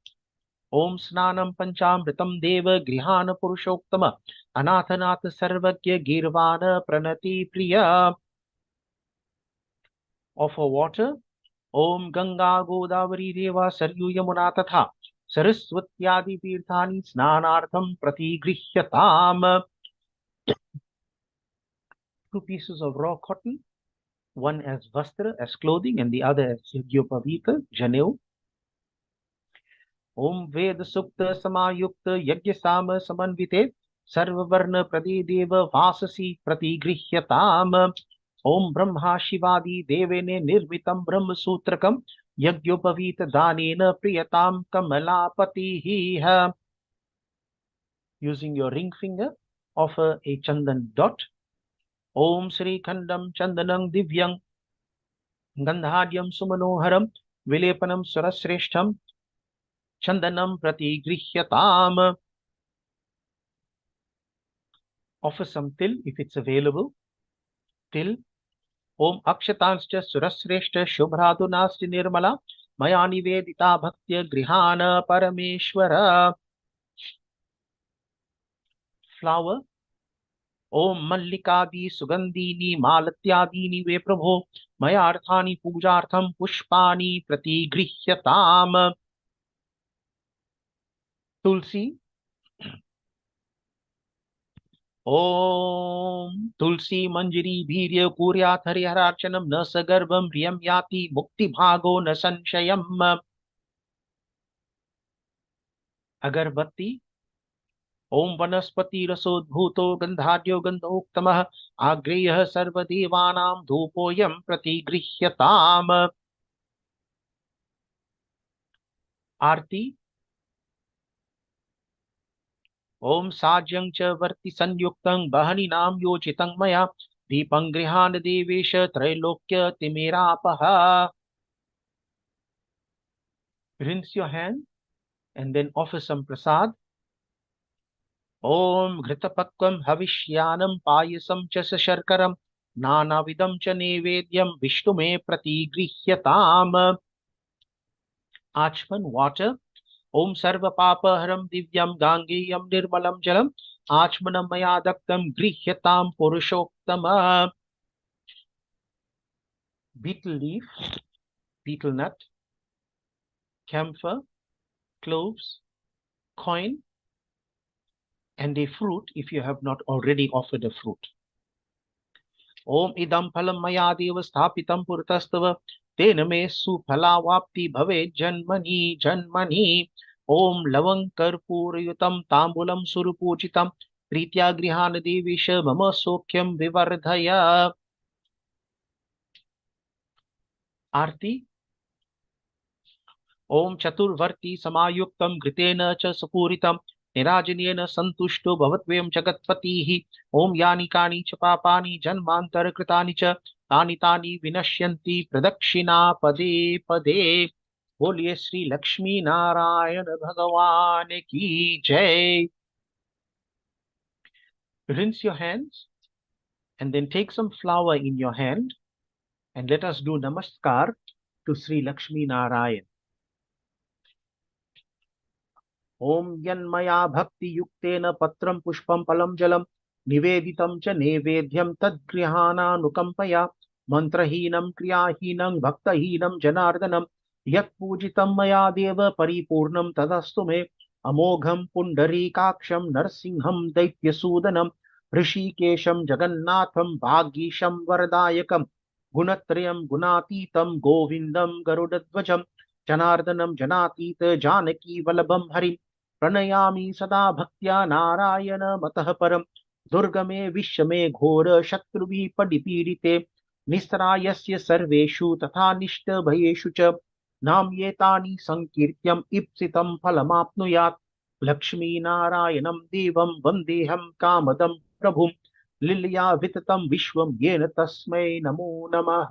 A: Om Snanam Panchamritam Deva Grihana Purushottama Anathanatha Sarvagya Girvana Pranati Priya. Offer water. Om Ganga Godavari Deva Saryu Yamuna Tatha Saraswatyadi Tirthani Snanartham Pratigrihyatam. 2 pieces of raw cotton, one as vastra, as clothing, and the other as Yagyopavita, Janev. Om Veda Sukta Samayukta Yajya Sama Samanvite सर्ववर्ण प्रदेदेव वाससी प्रतिगृह्यताम्। ओम ब्रह्मा शिवादि देवेने निर्मितं ब्रह्मसूत्रकं यज्ञोपवीत दानेन प्रियतां कमलापतिः। Using your ring finger, offer a chandan dot. Om Sri Khandam Chandanang Divyang Gandhadyam Sumanoharam Vilepanam Surasreshtham Chandanam Pratigrihyatam. Offer some till if it's available. Till. Om Akshatanscha Surasreshta Shubhradunasti Nirmala Maya Nivedita Bhaktya Grihana Parameshwara. Flower. ओम मल्लिकादि सुगंधीनि मालत्यादीनि वे प्रभो मयार्थानि पूजार्थं पुष्पाणि प्रतिगृह्यताम्। तुलसी। ओम तुलसी मंजरी वीर्य कुर्यात् हरिहरार्चनम न सगर्भम प्रियम याति मुक्ति भागो न संशयम। अगरबत्ती। ओम वनस्पति रसोद्भूतो गंधाद्यो गंधोक्तमः आग्रेयः सर्वदेवानां धूपोऽयं प्रतिगृह्यताम्। आरती। ओम साज्यं च वर्ति संयुक्तं बहनिनां योजितं मया दीपं गृहाण देवेश त्रैलोक्य तिमिरापः। Rinse your hand and then offer some prasad. ओम घृतपक्वं हविष्यानं पायसं च सशर्करं नानाविधं च नैवेद्यं विष्णुमे प्रतिगृह्यताम्। आचमन water. ओम सर्वपापहरं दिव्यं गांगेयं निर्मलं जलम् आचमनं मया दत्तं गृह्यतां पुरुषोत्तम। Betel leaf, betel nut, camphor, cloves, coin, and a fruit if you have not already offered a fruit. ओम इदं फलं मया देव स्थापितं पुरतस्तव तेन मे सुफलावाप्ति भवेत् जन्मनि जन्मनि। ओम लवंग कर्पूरयुतं तांबूलं सुरपूजितं प्रीत्या गृहाण देवेश मम सौख्यं विवर्धय। आरती। ओम चतुर्वर्ती समायुक्तं घृतेन च सपूरितं निराजनेन सन्तुष्टो भवत्वयं जगत्पतिः। ओम यानि कानि च पापानि जन्मान्तरकृतानि च तानि तानि विनश्यन्ति प्रदक्षिणा पदे पदे। बोलिए श्री लक्ष्मी नारायण भगवान की जय। Rinse your hands and then take some flour in your hand and let us do namaskar to Sri Lakshmi Narayan. ओम यन्मया भक्ति युक्तेन पत्रं पुष्पं फलं जलं निवेदितं च नैवेद्यं तद्गृहाणानुकम्पया मंत्रहीनं क्रियाहीनं भक्तहीनं जनार्दनं यत्पूजितं मया देव परिपूर्णं तदस्तु मे। अमोघं पुण्डरीकाक्षं नरसिंहं दैत्यसूदनं ऋषिकेशं जगन्नाथं भागीशं वरदायकं गुणत्रयं गुणातीतं गोविन्दं गरुडध्वजं जनार्दनं जनातीत जानकी वल्लभं हरिं प्रणयामि सदा भक्त्या नारायण मतः परम। दुर्गमे विश्वमे घोर शत्रुभिः परिपीडिते निस्त्रायस्य सर्वेषु तथा निष्टभयेषु च नाम्येतानि संकीर्त्यम् इप्सितं फलमाप्नुयात्। लक्ष्मी नारायणं देवं वन्देऽहं कामदं प्रभुं लीलया विततं विश्वं येन तस्मै नमो नमः।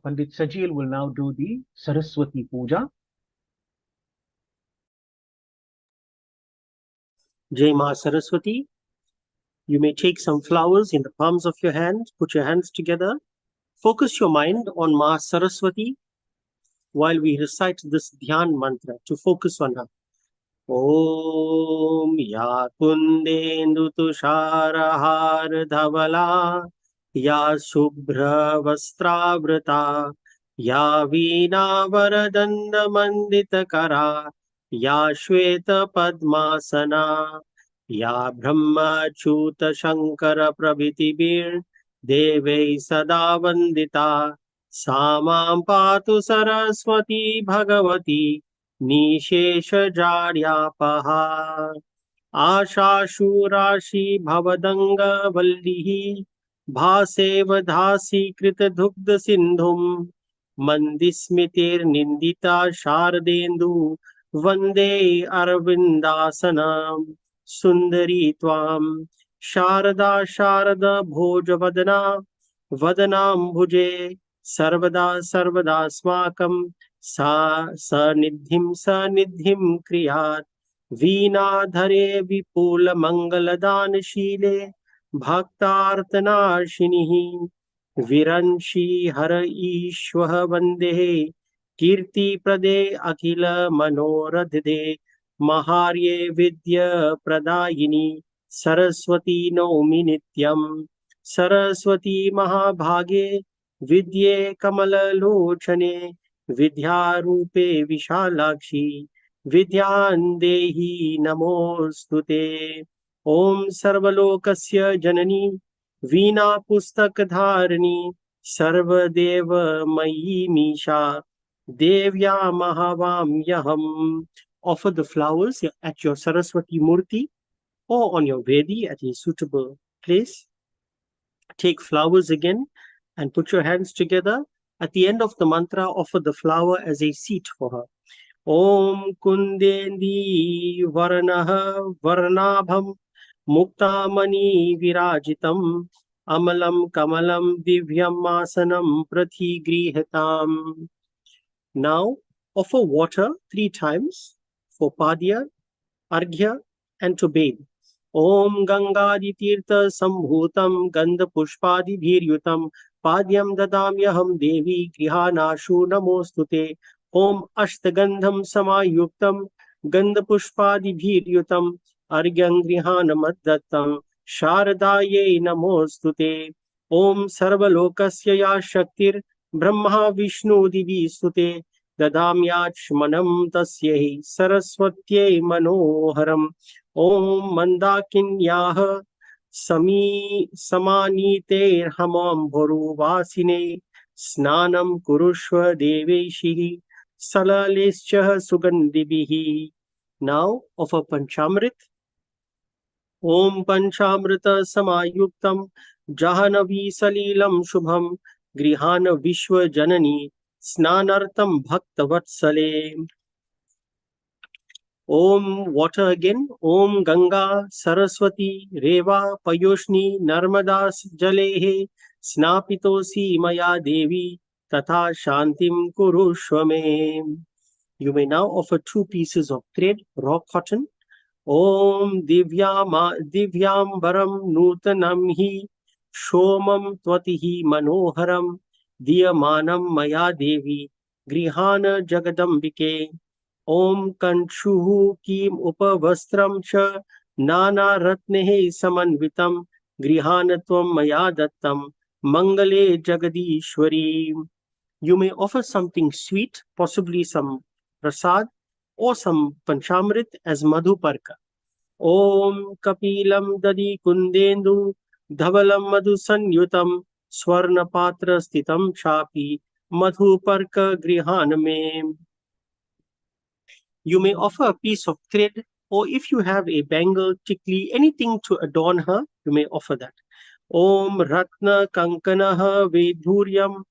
A: Pandit Sajil will now do the Saraswati Puja.
D: Jai Ma Saraswati. You may take some flowers in the palms of your hands, put your hands together, focus your mind on Ma Saraswati while we recite this Dhyan mantra to focus on her. Om Ya Kundendu Tusharahar Dhavala Ya Shubhra Vastravrata Ya Veena Varadanda Mandita Kara Ya Shweta Padmasana Ya Brahmachyuta Shankara Prabhitibir Devai Sada Vandita Samam Patu Saraswati Bhagavati Nishesha Jaryapaha. आशाशूराशि भवदङ्गवल्लिः भासेव धासि कृतदुग्ध सिन्धुम् मन्दिस्मितिर्निन्दिता Sharadendu वन्दे अरविन्दासनां सुन्दरी त्वां शारदा शारद भोजवदना वदनाम्बुजे सर्वदा सर्वदास्माकं सा सनिधिं क्रियात् वीणाधरे विपुलमङ्गलदानशीले भक्तार्तनाशिनिः विरंशी हर ईश्वः वन्दे कीर्तिप्रदे अखिल मनोरथे महार्ये विद्याप्रदायिनी सरस्वती नौमि नित्यम् सरस्वती महाभागे विद्ये कमललोचने विद्यारूपे विशालाक्षी विद्यां देहि नमोस्तुते। ॐ सर्वलोकस्य जननी वीणा पुस्तकधारिणी सर्वदेवमयी मीशा देव्या महावाम्यहम्। Offer the flowers at your Saraswati Murti or on your Vedi at a suitable place. Take flowers again and put your hands together. At the end of the mantra, offer the flower as a seat for her. Om Kundendi Varanaha Varnabham Muktamani Virajitam Amalam Kamalam Divyam Asanam Pratigrihatam. Now offer water 3 times for Padya, Arghya and to bathe. Om Gangadi Tirtha Sambhutam Gandha Pushpadi Bhiryutam Padyam Dadamyaham Devi Grihanashu Namostute. Om Ashtagandham Samayuktam Gandha Pushpadi Bhiryutam Argyam Grihanamadattam Sharadaye Namostute. Om Sarvalokasya Ya Shaktir Brahma Vishnu Divi Sute Dadamyachmanam Tasyahi Saraswatyai Manoharam. Om Mandakinyah Samaniter Bhuruvasine Snanam Kurushva Deveshihi Salalescha Sugandhibihi. Now offer Panchamrit. Om Panchamrita Samayuktam Jahanavi Salilam Shubham Grihana Vishwa Janani Snanartam Bhakta Vatsale. Om water again. Om Ganga Saraswati Reva Payoshni Narmadas Jalehe Snapitosi Maya Devi Tatha Shantim Kurushvame. You may now offer 2 pieces of thread, raw cotton. Om Divyambaram Nutanam Hi Shomam Tvatihi Manoharam Diyamanam Maya Devi Grihana Jagadambike. Om Kanshuhu Kim Upavastram Cha Nana Ratnehe Samanvitam Grihanatvam Maya Dattam Mangale Jagadishwari. You may offer something sweet, possibly some prasad or some panchamrit as madhuparka. Om Kapilam Dadi Kundendu Dhavalam Madhu Sanyutam Swarna Patra Stitam Chapi Madhuparka Grihaname. You may offer a piece of thread, or if you have a bangle, tikli, anything to adorn her, you may offer that. Om Ratna Kankanaha Vedhuryam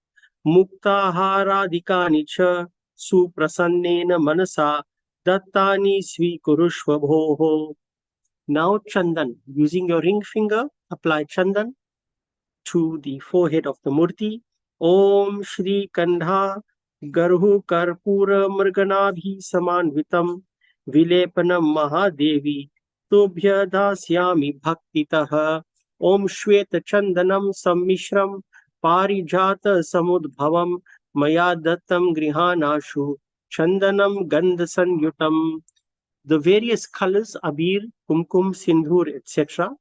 D: Muktaharadikani cha Suprasannena Manasa Dattani Svikurushva Bhoho. Now Chandan. Using your ring finger, apply Chandan to the forehead of the Murti. Om Shri Kandha Garhu Karpura Mrganabhi Samanvitam Vilepanam Mahadevi Tubhya Dasyami Bhaktitaha. Om Shweta Chandanam Sammishram Parijata Samudbhavam Maya Dattam Grihanashu Chandanam Gandhasanyutam. The various colors, abir, kumkum, sindhur, etc.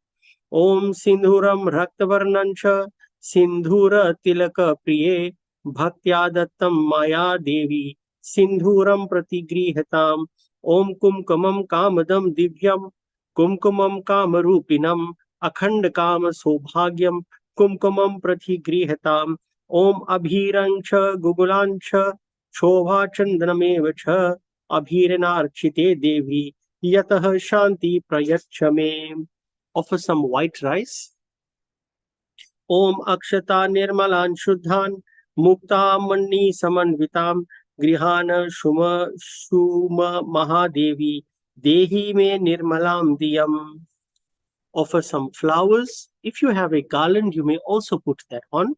D: Om Sindhuram Raktavarnancha Sindhura Tilaka Priye Bhaktya Dattam Maya Devi Sindhuram Pratigrihatam. Om Kumkumam Kamadam Divyam Kumkumam Kamarupinam Akhand Kama Sobhagyam Kumkumam Pratigrihatam. Om Abhirancha Gugulancha Shobha Chandanamevacha Abhiranarchite Devi yatah shanti prayachame. Offer some white rice. Om akshata nirmalan shuddhan mukta mani samanvitam grihana shuma mahadevi dehi me nirmalam diyam. Offer some flowers. If you have a garland, you may also put that on.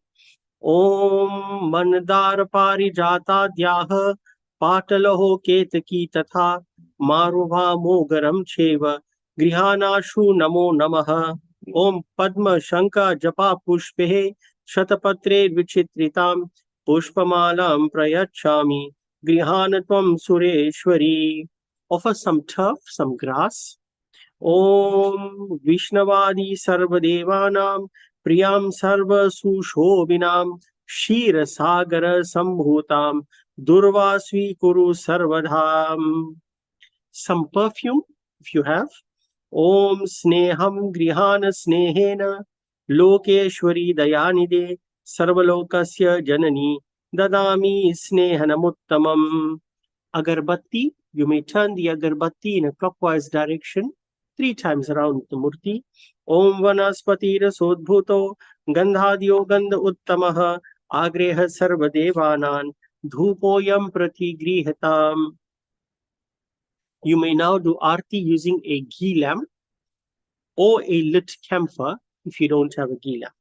D: Om mandar parijata dyaha patalaho ketaki tatha marubha mogaram cheva grihanashu namo namaha. Om padma shanka japa pushpehe shatapatre vichitritam pushpamalam prayachami grihanatvam sureshwari. Offer some turf, some grass. Om Vishnavadi Sarvadevanam Priyam Sarva Sushobinam Shira Sagara Sambhutam Durvasvi Kuru Sarvadham. Some perfume, if you have. Om Sneham Grihana Snehena Lokeshwari Dayanide Sarvalokasya Janani Dadami Snehanamuttamam. Agarbatti, you may turn the agarbatti in a clockwise direction 3 times around the murti. Om vanaspati rasodbhuto gandhadyo gandha uttamaha agreha sarva devanan dhupoyam pratigrihatam. You may now do arti using a ghee lamp or a lit camphor if you don't have a ghee lamp.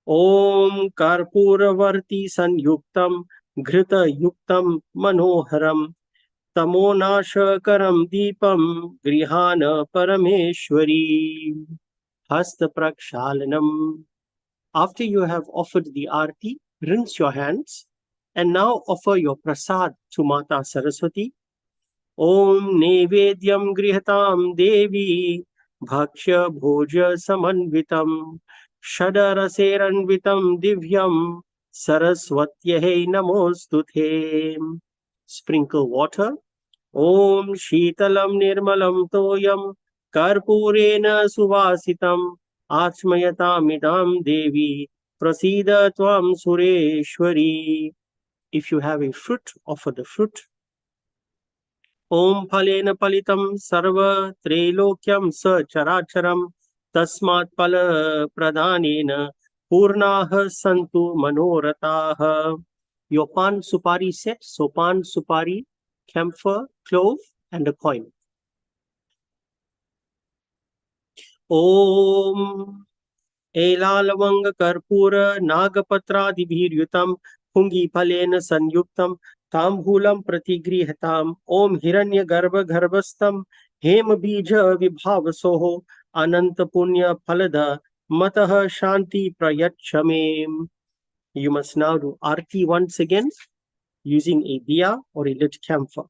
D: Om karpuravarti sanyuktam ghrita yuktam manoharam tamonashakaram deepam grihana parameshwari. Hasta prakshalanam. After you have offered the arti, rinse your hands and now offer your prasad to Mata Saraswati. Om nevedyam grihatam devi bhaksha bhoja samanvitam shadaraseranvitam divyam saraswatyahe namostuthe. Sprinkle water. Om Shitalam Nirmalam Toyam Karpurena Suvasitam Achmayatamidam Devi Prasida Tvam Sureshwari. If you have a fruit, offer the fruit. Om Phalena Palitam Sarva Trilokyam Sa Characharam Tasmat Pala Pradhanena Purnaha Santu Manorataha. Your pan supari set, so pan supari, camphor, clove, and a coin. Om Elalavanga Karpura Nagapatra Dibhiryutam Pungi Palena Sanyuktam Tambhulam Pratigrihatam Om Hiranya Garbha Garbhastam Hema Bija Vibhavasoho Ananta Punya Phalada Mataha Shanti Prayachame. You must now do arti once again using a diya or a lit camphor.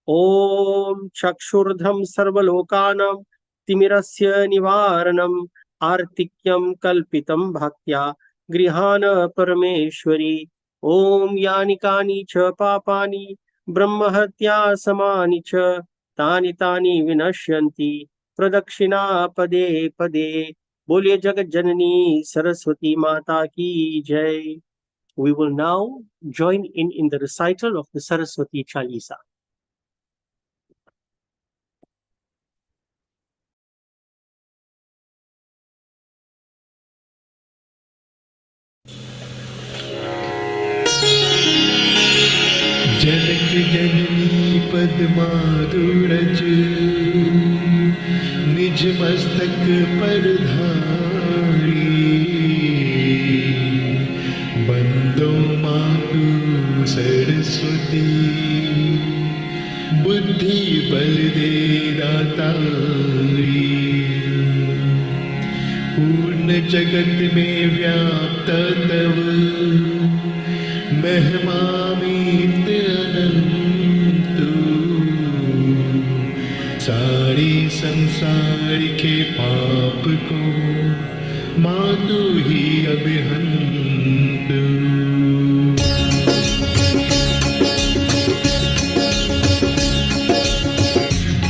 D: Om Chakshurdham Sarvalokanam Timirasya Nivaranam Artikyam Kalpitam Bhaktya Grihana Parameshwari. Om Yanikani Cha Papani Brahmahatya Samani Cha Tani Tani Vinashyanti Pradakshina Pade Pade. Bolye Jagat Janani Saraswati Mata Ki Jai. We will now join in the recital of the Saraswati Chalisa.
E: जनक जननी पद्मारुरज निज मस्तक पर धारी बंदो मातु सरस्वती बुद्धि बल दे दातारी पूर्ण जगत में व्याप्त तव महिमा मीत अनंत सारे संसार के पाप को मातु ही अभिहंत।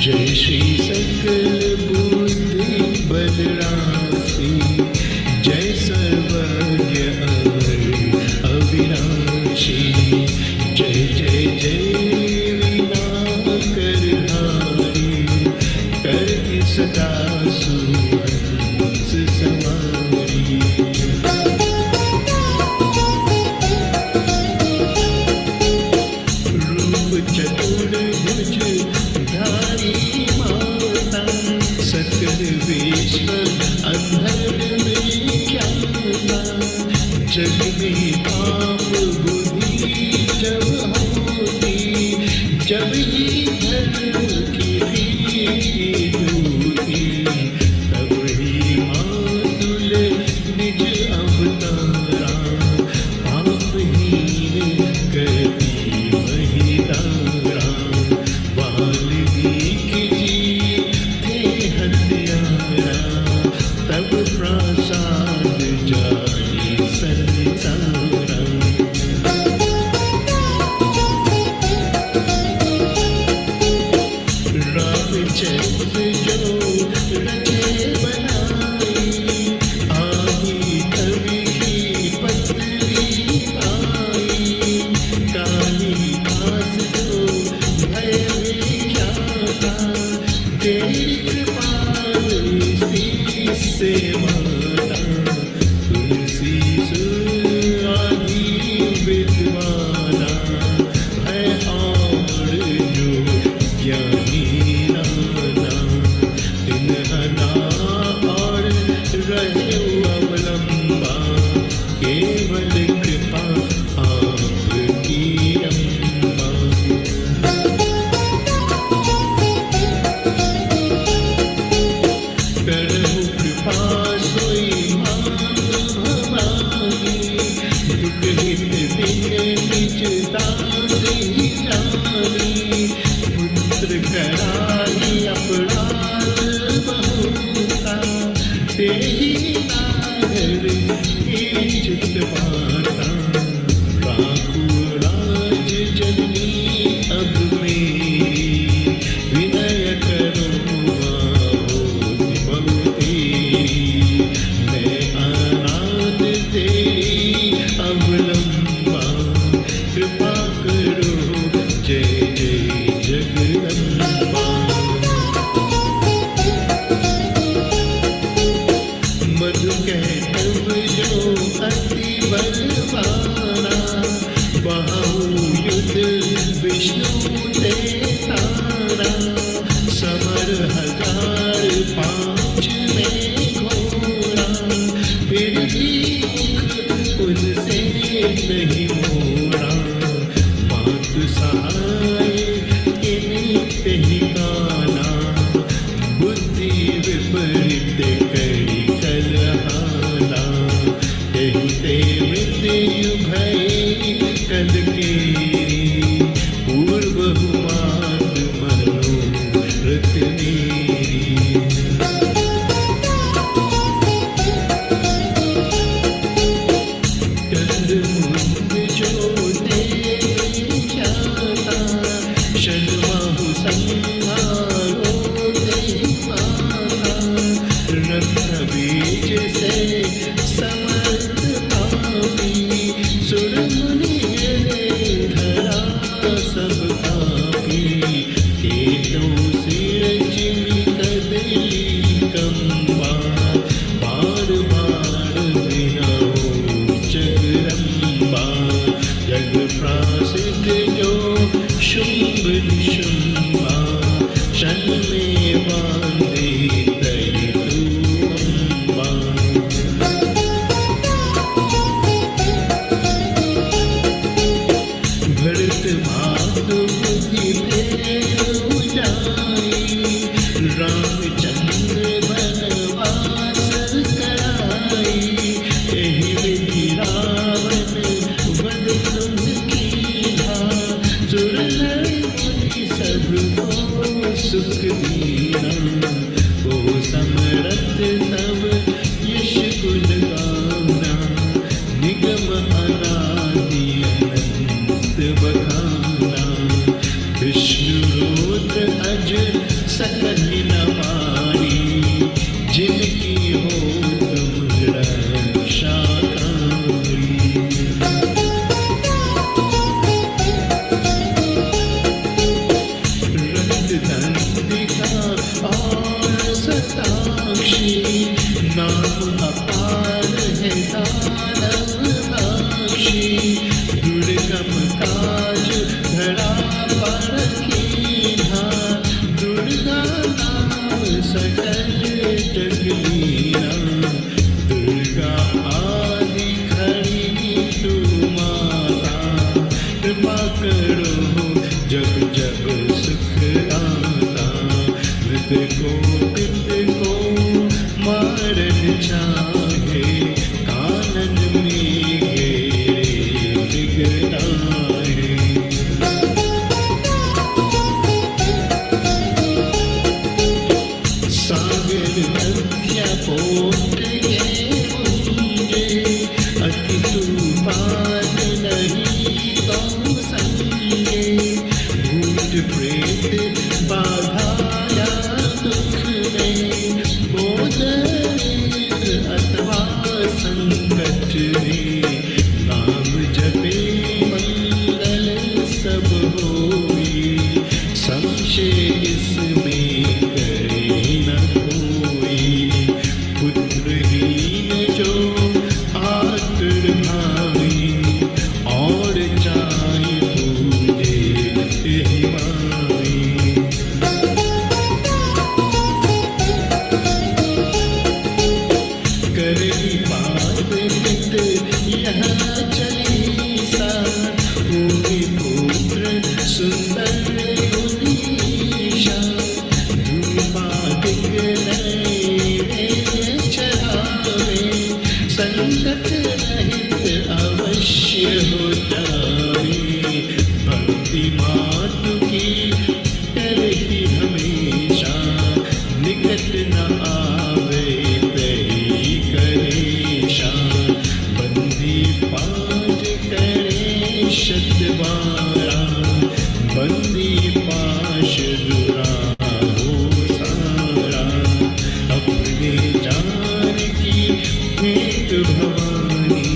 E: जय श्री सकल बुद्धि बल राशि जय सर्वज्ञ अविनाशी जय जय जय विनाकरधारी सदा सुहंस सवारी। रूप चतुर्भुज धारी माता, सकल विश्व अंधर विख्याता। जग में पाप बुद्धि जब होती, जब ही धर्म की दूती, तब ही मातुल निज अवतारा। पापहीन करती महितारा, वाल्मीकि जी थे हत्यारा। तब प्रसाद जाने संसारा। रामचंद्र जो रचे बनाई, आई कवि की पत्री आई। कालिदास जो भय विख्याता, तेरी कृपा से माता। तुलसी आदि विद्वाना है, और जो ज्ञानी नाना। तिन्हना और रहे अवलंबा, केवल कृपा आपकी अम्बा। करहु कृपा सोई मांग भवानी, दुख हित दिन निज दास ही जानी। पुत्र कराई अपराध बहुता, तेहि नागर चित माता। राखू राज जननी अब मेरी, विनय करो मैं अनाथ तेरी अवलंबा। कृपा करो जय जय जगदम्बा। मधु कहतव जो अति बल नाम अपार है दानव बख्शी दुर्गम काज धरा पर कीन्हा दुर्गा नाम सकल जग लीना दुर्गा आदि खड़ी तू माता कृपा करो जब जब सुख आता मृत को पित को मारन चाहे कानन में घेरे बिगड़ाए सागर मध्य पोत के मुंजे अति तूफान नहीं तो संगे भूत प्रेत बाधाया दुख में बोध अथवा संकट में नाम जपे मंगल सब होई संशय इसमें करे न कोई पुत्रहीन जो आतुर भाई और चाहे पूजे एहि माई करही पाप हित यह चलीसा होगी पुत्र सुंदर गुणीशा धूपादिक नैवेद्य चढ़ावे संकट रहित अवश्य हो जावे भक्ति मातु की करही हमेशा निकट न आवे तही करेशा बंदी पाठ करे शतबारा बंदी पाश दुराहो सारा अपने जान की भेंट भवानी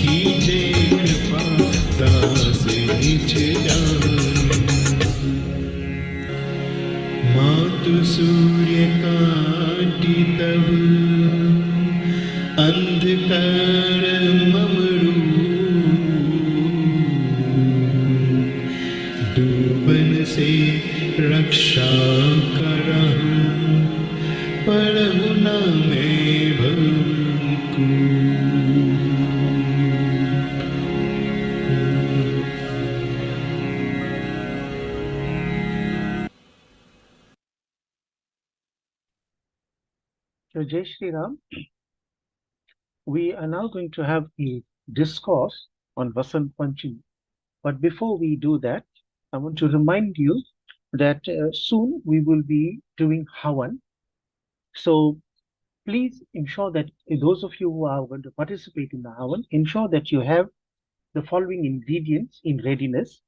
E: कीजे कृपा दास निज जान मातु सूर्य काटी तब अंधकार ममरू डूबन से रक्षा करहु पढ़ु न मैं भंकु
A: So, Jai Shri Ram, we are now going to have a discourse on Vasanth Panchami. But before we do that, I want to remind you that soon we will be doing Havan. So please ensure that those of you who are going to participate in the Havan, ensure that you have the following ingredients in readiness.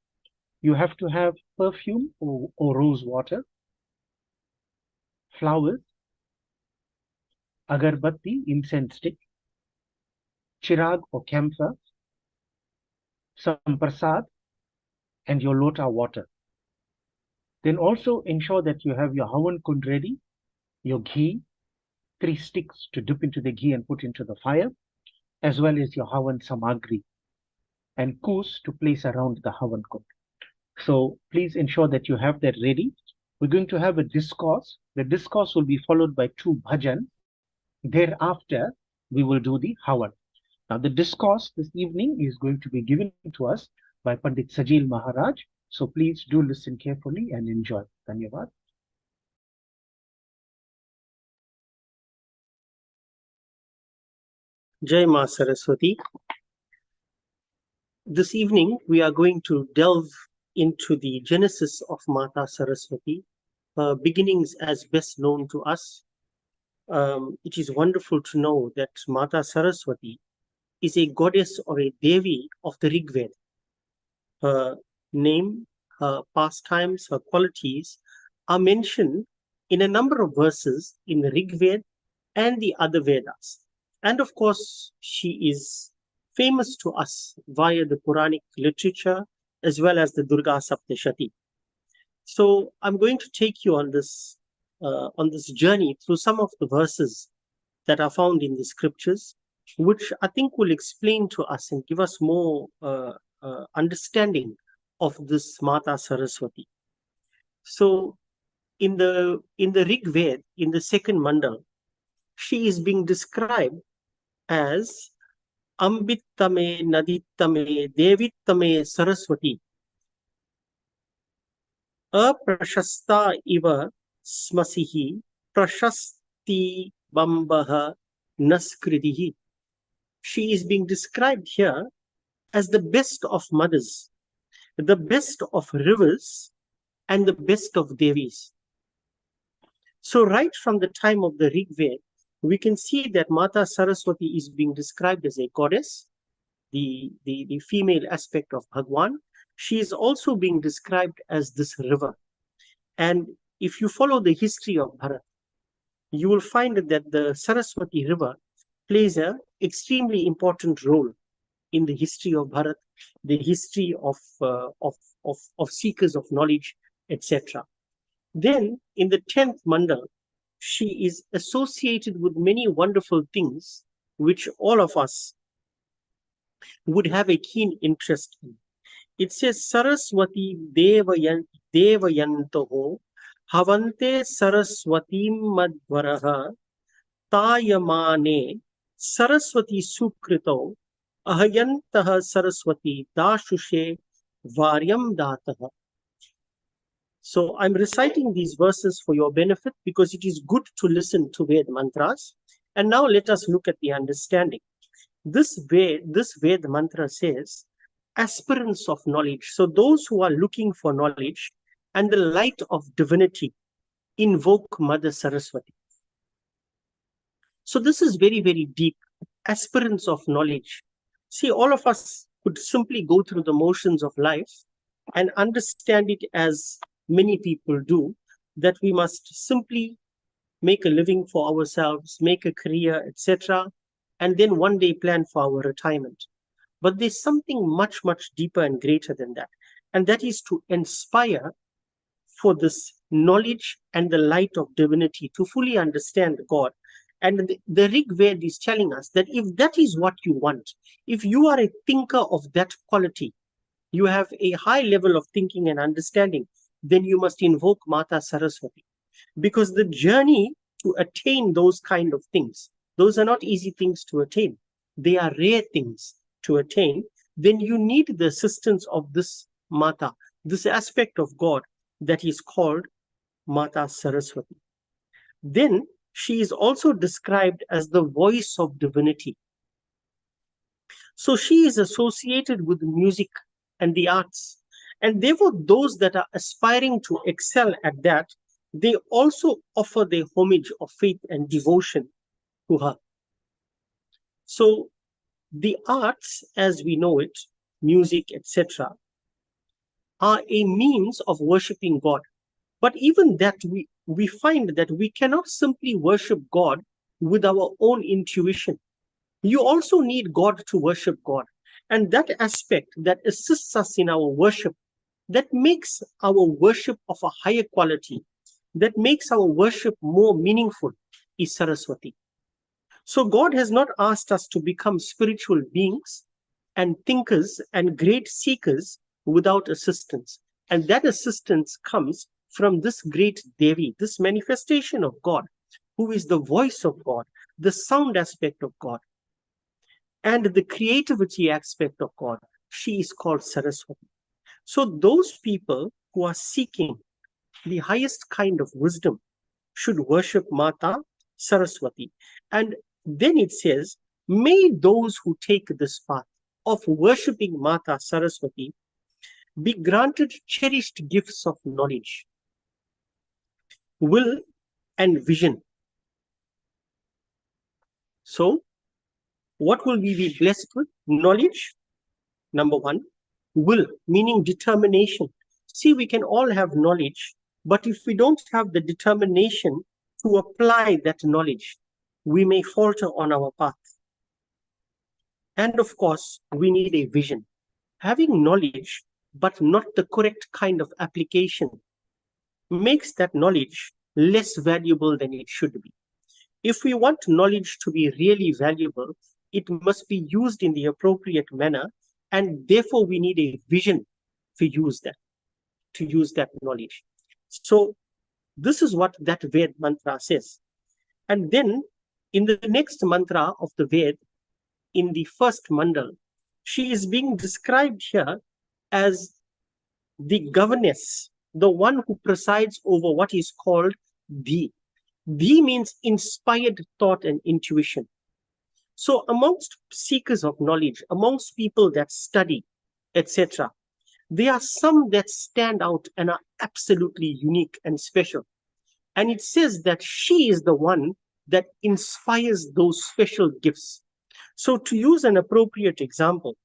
A: You have to have perfume or rose water, flowers, agarbatti, incense stick, chirag or camphor, some prasad, and your lota water. Then also ensure that you have your Havan kund ready, your ghee, 3 sticks to dip into the ghee and put into the fire, as well as your Havan samagri and koos to place around the Havan kund. So please ensure that you have that ready. We're going to have a discourse. The discourse will be followed by 2 bhajan. Thereafter, we will do the Havan. Now, the discourse this evening is going to be given to us by Pandit Sajil Maharaj. So please do listen carefully and enjoy. Dhanyavad.
D: Jai Ma Saraswati. This evening, we are going to delve into the genesis of Mata Saraswati, her beginnings as best known to us. It is wonderful to know that Mata Saraswati is a goddess or a Devi of the Rig Veda. Her name, her pastimes, her qualities are mentioned in a number of verses in the Rig Veda and the other Vedas. And of course, she is famous to us via the Puranic literature as well as the Durga Saptashati. So I'm going to take you on this on this journey through some of the verses that are found in the scriptures, which I think will explain to us and give us more understanding of this Mata Saraswati. So in the Rig Veda, in the second mandal, she is being described as Ambittame Nadittame Devittame Saraswati, Aprashasta iva smasihi prashasti bambaha naskridihi. She is being described here as the best of mothers, the best of rivers, and the best of Devis. So right from the time of the Rig Veda, we can see that Mata Saraswati is being described as a goddess, the female aspect of Bhagwan. She is also being described as this river. And if you follow the history of Bharat, you will find that the Saraswati river plays an extremely important role in the history of Bharat, the history of seekers of knowledge, etc. Then in the 10th mandal, she is associated with many wonderful things which all of us would have a keen interest in. It says, Saraswati devayantoho havante saraswatim madvaraha tayamane saraswati sukrito ahayantaha saraswati dashushe varyam dataha. So I'm reciting these verses for your benefit because it is good to listen to Ved mantras. And now let us look at the understanding. This Ved mantra says, aspirants of knowledge. So those who are looking for knowledge and the light of divinity invoke Mother Saraswati. So this is very, very deep. Aspirants of knowledge. See, all of us could simply go through the motions of life and understand it as many people do, that we must simply make a living for ourselves, make a career, etc., and then one day plan for our retirement. But there's something much, much deeper and greater than that. And that is to inspire for this knowledge and the light of divinity to fully understand God. And the Rig Veda is telling us that if that is what you want, if you are a thinker of that quality, you have a high level of thinking and understanding, then you must invoke Mata Saraswati. Because the journey to attain those kind of things, those are not easy things to attain. They are rare things to attain. Then you need the assistance of this Mata, this aspect of God that is called Mata Saraswati. Then she is also described as the voice of divinity. So she is associated with music and the arts. And therefore, those that are aspiring to excel at that, they also offer their homage of faith and devotion to her. So the arts, as we know it, music, etc., are a means of worshiping God. But even that, we find that we cannot simply worship God with our own intuition. You also need God to worship God. And that aspect that assists us in our worship, that makes our worship of a higher quality, that makes our worship more meaningful, is Saraswati. So God has not asked us to become spiritual beings and thinkers and great seekers without assistance. And that assistance comes from this great Devi, this manifestation of God, who is the voice of God, the sound aspect of God, and the creativity aspect of God. She is called Saraswati. So those people who are seeking the highest kind of wisdom should worship Mata Saraswati. And then it says, may those who take this path of worshipping Mata Saraswati be granted cherished gifts of knowledge, will, and vision. So, what will we be blessed with? Knowledge, number one. Will, meaning determination. See, we can all have knowledge, but if we don't have the determination to apply that knowledge, we may falter on our path. And of course, we need a vision. Having knowledge, but not the correct kind of application, makes that knowledge less valuable than it should be. If we want knowledge to be really valuable, it must be used in the appropriate manner, and therefore we need a vision to use that knowledge. So this is what that Ved mantra says. And then in the next mantra of the Ved, in the first mandal, she is being described here as the governess, the one who presides over what is called Dhi. Dhi means inspired thought and intuition. So amongst seekers of knowledge, amongst people that study, etc., there are some that stand out and are absolutely unique and special. And it says that she is the one that inspires those special gifts. So to use an appropriate example,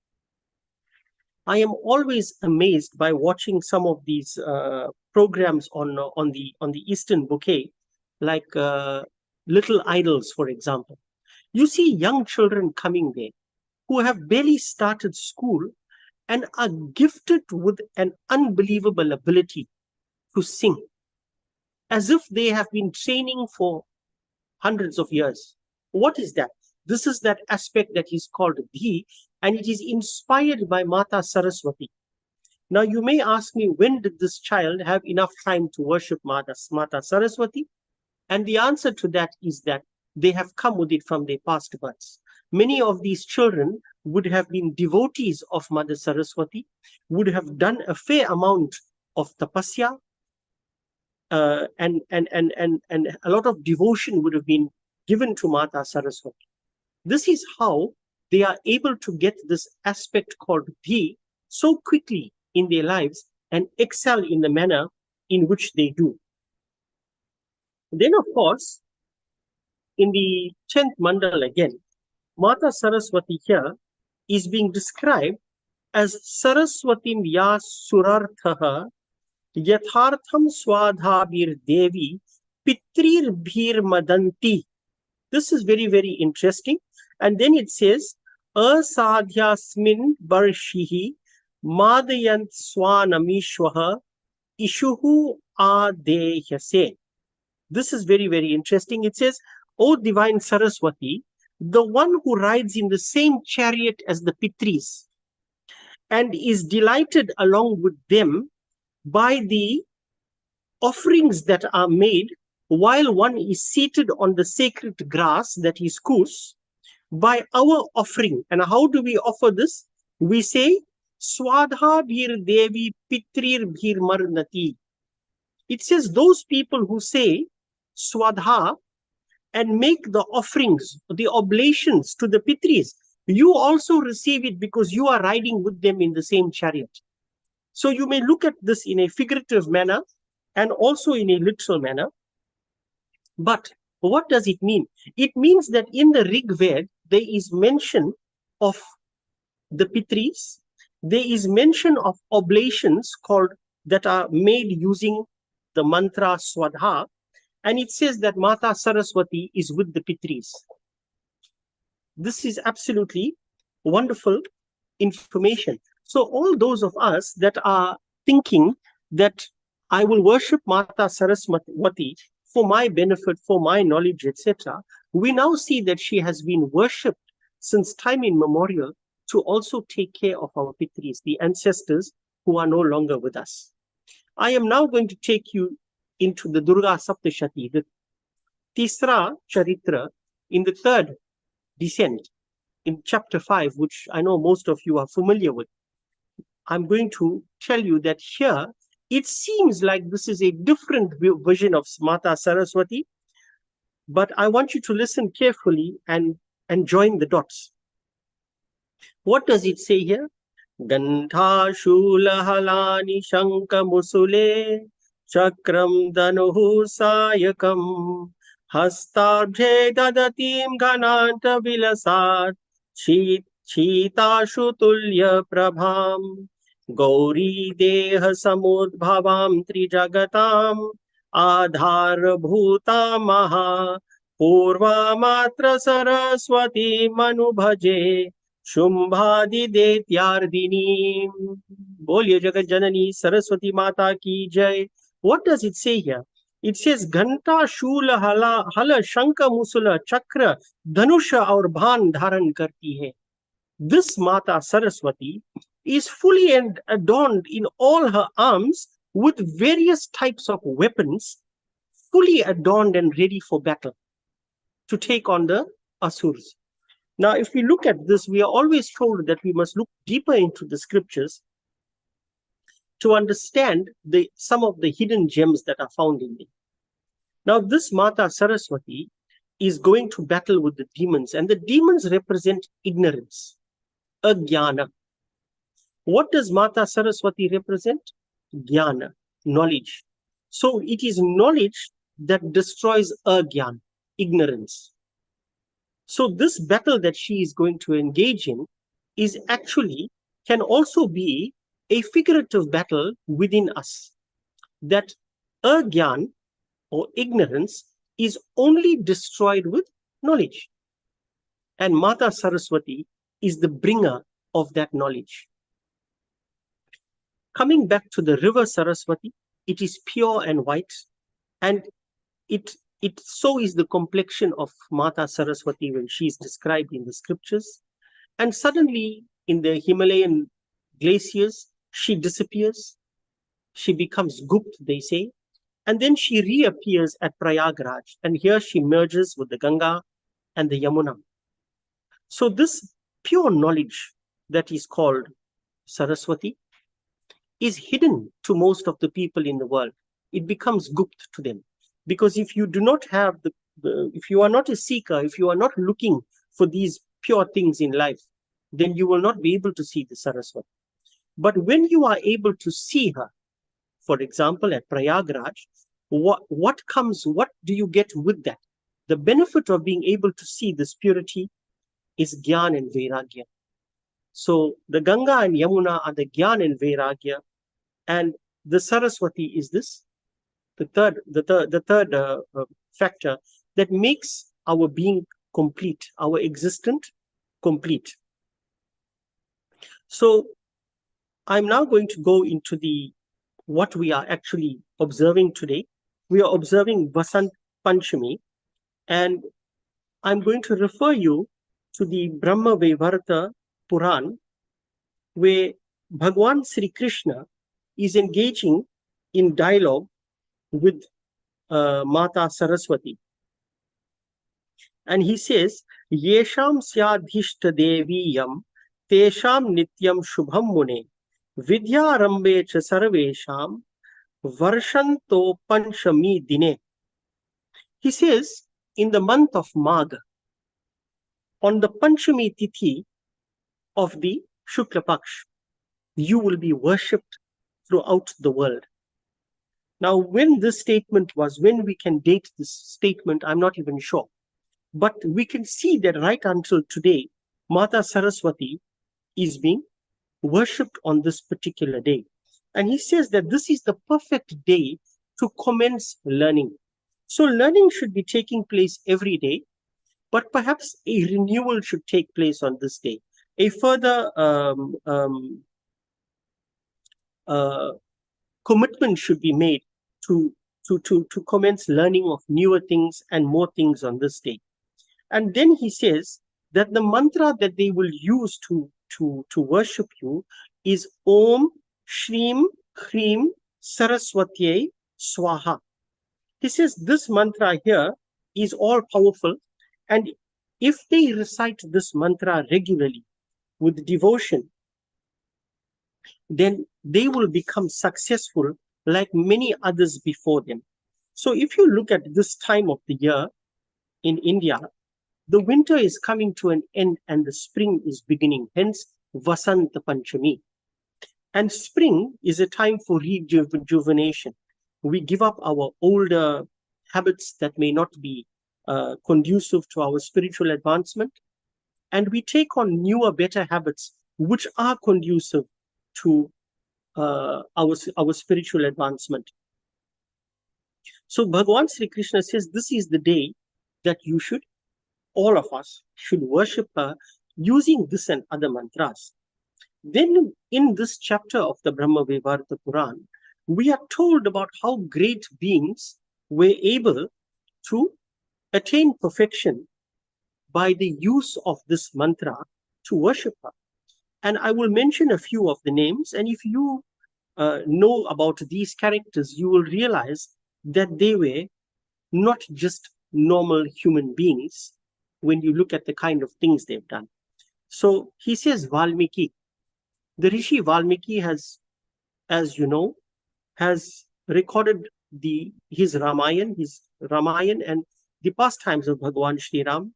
D: I am always amazed by watching some of these programs on the Eastern Bouquet, like Little Idols, for example. You see young children coming there who have barely started school and are gifted with an unbelievable ability to sing, as if they have been training for hundreds of years. What is that? This is that aspect that is called Dhi, and it is inspired by Mata Saraswati. Now you may ask me, when did this child have enough time to worship Mata Saraswati? And the answer to that is that they have come with it from their past births. Many of these children would have been devotees of Mother Saraswati, would have done a fair amount of tapasya, and a lot of devotion would have been given to Mata Saraswati. This is how they are able to get this aspect called Dhi so quickly in their lives and excel in the manner in which they do. Then, of course, in the 10th mandal again, Mata Saraswati here is being described as Saraswatim ya surarthaha yathartham swadhabir devi pitrir bhir madanti. This is very, very interesting. And then it says, asadhyasmin barshihi madayant swanamishwaha ishuhu adehyase. This is very, very interesting. It says, O divine Saraswati, the one who rides in the same chariot as the Pitris and is delighted along with them by the offerings that are made while one is seated on the sacred grass, that is kus, by our offering. And how do we offer this? We say, Swadha bhir devi pitrir bhir marnati. It says those people who say Swadha and make the offerings, the oblations to the Pitris, you also receive it because you are riding with them in the same chariot. So you may look at this in a figurative manner and also in a literal manner. But what does it mean? It means that in the Rig Ved, there is mention of the Pitris, there is mention of oblations that are made using the mantra Swadha, and it says that Mata Saraswati is with the Pitris. This is absolutely wonderful information. So all those of us that are thinking that I will worship Mata Saraswati for my benefit, for my knowledge, etc., we now see that she has been worshipped since time immemorial to also take care of our Pitris, the ancestors who are no longer with us. I am now going to take you into the Durga Saptashati, the Tisra Charitra, in the third descent, in chapter 5, which I know most of you are familiar with. I'm going to tell you that here, it seems like this is a different version of Mata Saraswati, but I want you to listen carefully and join the dots. What does it say here? Gandha shula halani shanka musule chakram danuhu sayakam hastabhe dadatim gananta vilasat Chitashu tulya prabham Gauri deha samudbhavam trijagatam Adhar bhuta maha Purva matra saraswati manubhaje Shumbhadi detyardini. Boliye Jagat Janani Saraswati Mata ki jai. What does it say here? It says, Ghanta, Shula, Hala, Shanka, Musula, Chakra, Dhanusha aur Bhan dharan karti hai. This Mata Saraswati is fully adorned in all her arms with various types of weapons, fully adorned and ready for battle to take on the Asuras. Now, if we look at this, we are always told that we must look deeper into the scriptures to understand some of the hidden gems that are found in it. Now, this Mata Saraswati is going to battle with the demons, and the demons represent ignorance, ajnana. What does Mata Saraswati represent? Jnana, knowledge. So it is knowledge that destroys ajnana, ignorance. So this battle that she is going to engage in is actually, can also be a figurative battle within us. That ajnana or ignorance is only destroyed with knowledge. And Mata Saraswati is the bringer of that knowledge. Coming back to the river Saraswati, it is pure and white, and it so is the complexion of Mata Saraswati when she is described in the scriptures. And suddenly in the Himalayan glaciers, she disappears. She becomes Gupt, they say. And then she reappears at Prayagraj. And here she merges with the Ganga and the Yamuna. So this pure knowledge that is called Saraswati is hidden to most of the people in the world. It becomes Gupt to them. Because if you do not have if you are not a seeker, if you are not looking for these pure things in life, then you will not be able to see the Saraswati. But when you are able to see her, for example, at Prayagraj, what do you get with that? The benefit of being able to see this purity is Gyan and Vairagya. So the Ganga and Yamuna are the Gyan and Vairagya, and the Saraswati is this, the third factor that makes our being complete, our existence complete. So I'm now going to go into what we are actually observing today. We are observing Vasanth Panchami, and I'm going to refer you to the Brahma Vaivarta Puran, where Bhagwan Sri Krishna is engaging in dialogue with Mata Saraswati. And he says, Yesham Syadhishta Deviyam Tesham Nityam Shubham Mune Vidya Rambe Cha Sarvesham Varshanto Panchami Dine. He says, in the month of Magh, on the Panchami Tithi of the Shukla Paksh, you will be worshipped throughout the world. Now, when this statement was, when we can date this statement, I'm not even sure. But we can see that right until today, Mata Saraswati is being worshipped on this particular day. And he says that this is the perfect day to commence learning. So learning should be taking place every day, but perhaps a renewal should take place on this day. A further commitment should be made to commence learning of newer things and more things on this day. And then he says that the mantra that they will use to worship you is Om Shrim Hrim Saraswatye Swaha. He says this mantra here is all powerful, and if they recite this mantra regularly with devotion, then they will become successful like many others before them. So if you look at this time of the year in India, the winter is coming to an end and the spring is beginning, hence Vasanth Panchami. And spring is a time for rejuvenation. We give up our older habits that may not be conducive to our spiritual advancement, and we take on newer, better habits which are conducive to our spiritual advancement. So Bhagwan Sri Krishna says this is the day that you should, all of us should worship her using this and other mantras. Then in this chapter of the Brahma Vaivarta Puran, we are told about how great beings were able to attain perfection by the use of this mantra to worship her. And I will mention a few of the names, and if you know about these characters, you will realize that they were not just normal human beings when you look at the kind of things they've done. So he says Valmiki. The Rishi Valmiki has, as you know, has recorded his Ramayan and the pastimes of Bhagwan Shri Ram.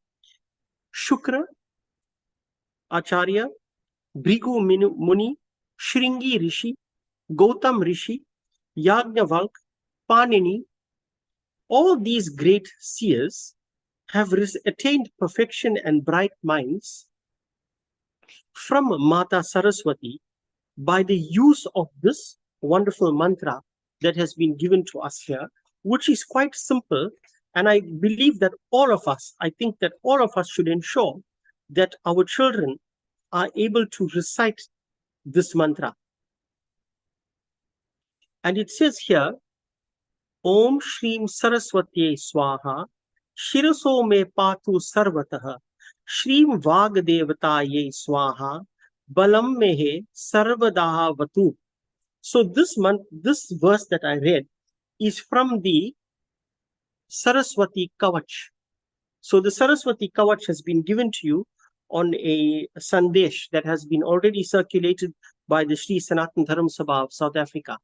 D: Shukra, Acharya, Bhrigu Muni, Shringi Rishi, Gautam Rishi, Yajnavalk, Panini, all these great seers have attained perfection and bright minds from Mata Saraswati by the use of this wonderful mantra that has been given to us here, which is quite simple. And I believe that I think that all of us should ensure that our children are able to recite this mantra. And it says here, Om Shrim Saraswati Swaha, Shiraso me patu sarvataha, Shrim Vagdevataye Swaha, Balam mehe sarvadaha vatu. So this verse that I read is from the Saraswati Kavach. So the Saraswati Kavach has been given to you on a Sandesh that has been already circulated by the Sri Sanatan Dharam Sabha of South Africa.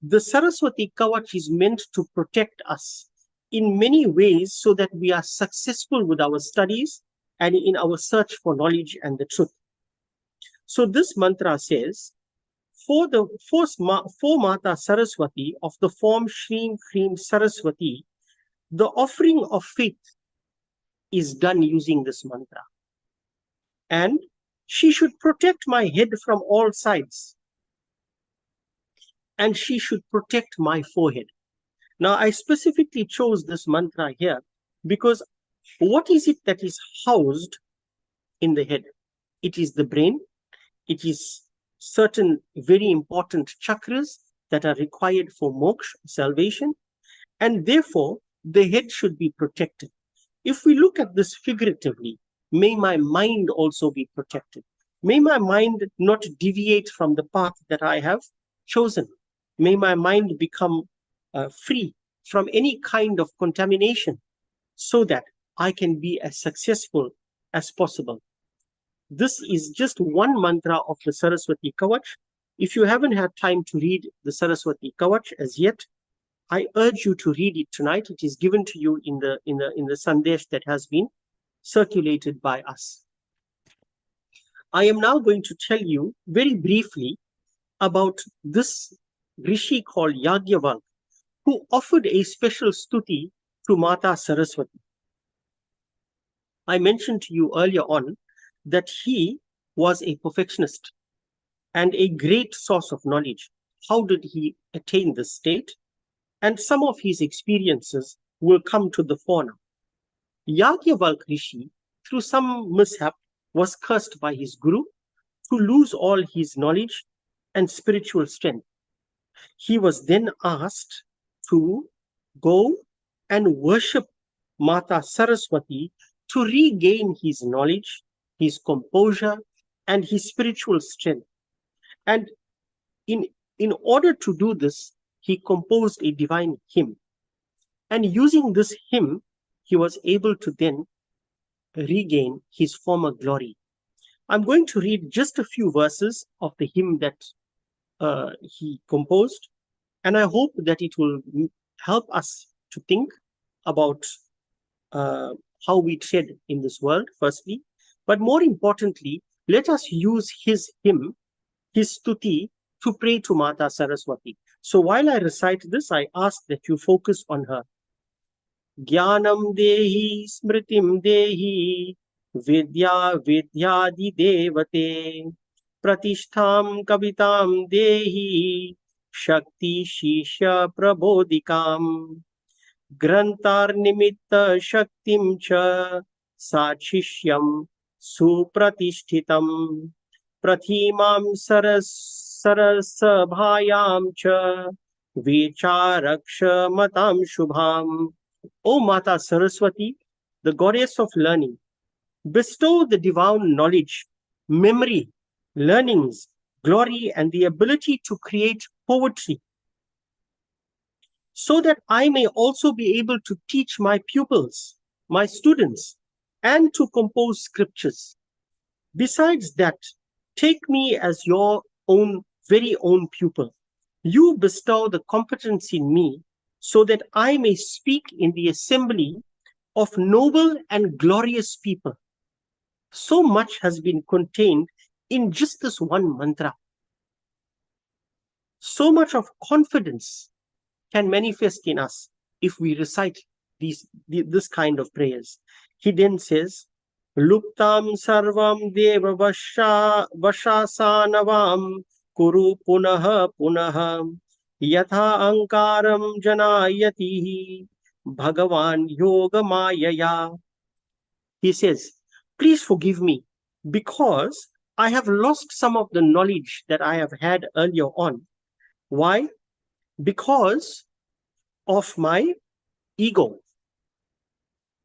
D: The Saraswati Kavach is meant to protect us in many ways so that we are successful with our studies and in our search for knowledge and the truth. So this mantra says, for Mata Saraswati of the form Shrim Shrim Saraswati, the offering of faith is done using this mantra. And she should protect my head from all sides. And she should protect my forehead. Now, I specifically chose this mantra here because what is it that is housed in the head? It is the brain. It is certain very important chakras that are required for moksha, salvation. And therefore, the head should be protected. If we look at this figuratively, may my mind also be protected. May my mind not deviate from the path that I have chosen. May my mind become free from any kind of contamination so that I can be as successful as possible. This is just one mantra of the Saraswati Kavach. If you haven't had time to read the Saraswati Kavach as yet, I urge you to read it tonight. It is given to you in the Sandesh that has been circulated by us. I am now going to tell you very briefly about this Rishi called Yajnavalk, who offered a special stuti to Mata Saraswati. I mentioned to you earlier on that he was a perfectionist and a great source of knowledge. How did he attain this state? And some of his experiences will come to the fore now. Yajnavalk Rishi, through some mishap, was cursed by his guru to lose all his knowledge and spiritual strength. He was then asked to go and worship Mata Saraswati to regain his knowledge, his composure, and his spiritual strength. And in order to do this, he composed a divine hymn. And using this hymn, he was able to then regain his former glory. I'm going to read just a few verses of the hymn that he composed, and I hope that it will help us to think about how we tread in this world, firstly. But more importantly, let us use his hymn, his stuti, to pray to Mata Saraswati. So while I recite this, I ask that you focus on her. Jnanam dehi smritim dehi vidya vidyadi devate pratishtham kavitam dehi shakti shisha prabodhikam grantar nimitta shaktim cha sachishyam supratishtitam prathimam sarasabhayam cha Vicharaksha Matam Shubham. O Mata Saraswati, the goddess of learning, bestow the divine knowledge, memory, learnings, glory, and the ability to create poetry, so that I may also be able to teach my pupils, my students, and to compose scriptures. Besides that, take me as your very own pupil. You bestow the competence in me so that I may speak in the assembly of noble and glorious people. So much has been contained in just this one mantra. So much of confidence can manifest in us if we recite this kind of prayers. He then says, Luptam sarvam deva vashasanavam kuru punaha punaha yatha ankaram janayati bhagavan yoga mayaya. He says, please forgive me because I have lost some of the knowledge that I have had earlier on. Why? Because of my ego.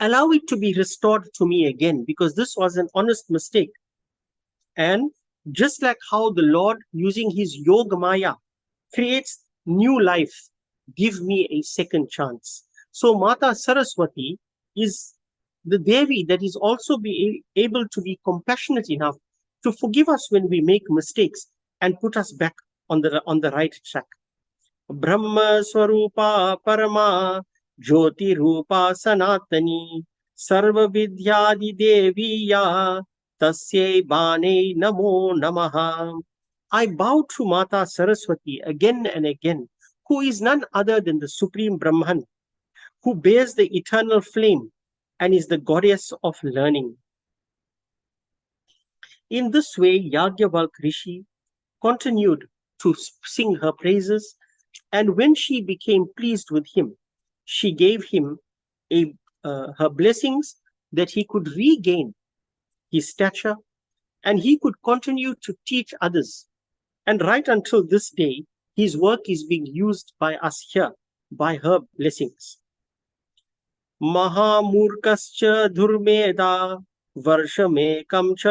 D: Allow it to be restored to me again, because this was an honest mistake. And just like how the Lord, using his Yoga Maya, creates new life, give me a second chance. So Mata Saraswati is the Devi that is also able to be compassionate enough to forgive us when we make mistakes and put us back on the right track. Brahma Swarupa Parama Jyoti Rupa Sanatani Sarva Vidyadi Deviya Tasye Bane Namo Namaha. I bow to Mata Saraswati again and again, who is none other than the Supreme Brahman, who bears the eternal flame and is the goddess of learning. In this way, Yagyavalk Rishi continued to sing her praises, and when she became pleased with him, she gave him her blessings that he could regain his stature and he could continue to teach others. And right until this day, his work is being used by us here, by her blessings. Mahamurkascha dhurmeda varshame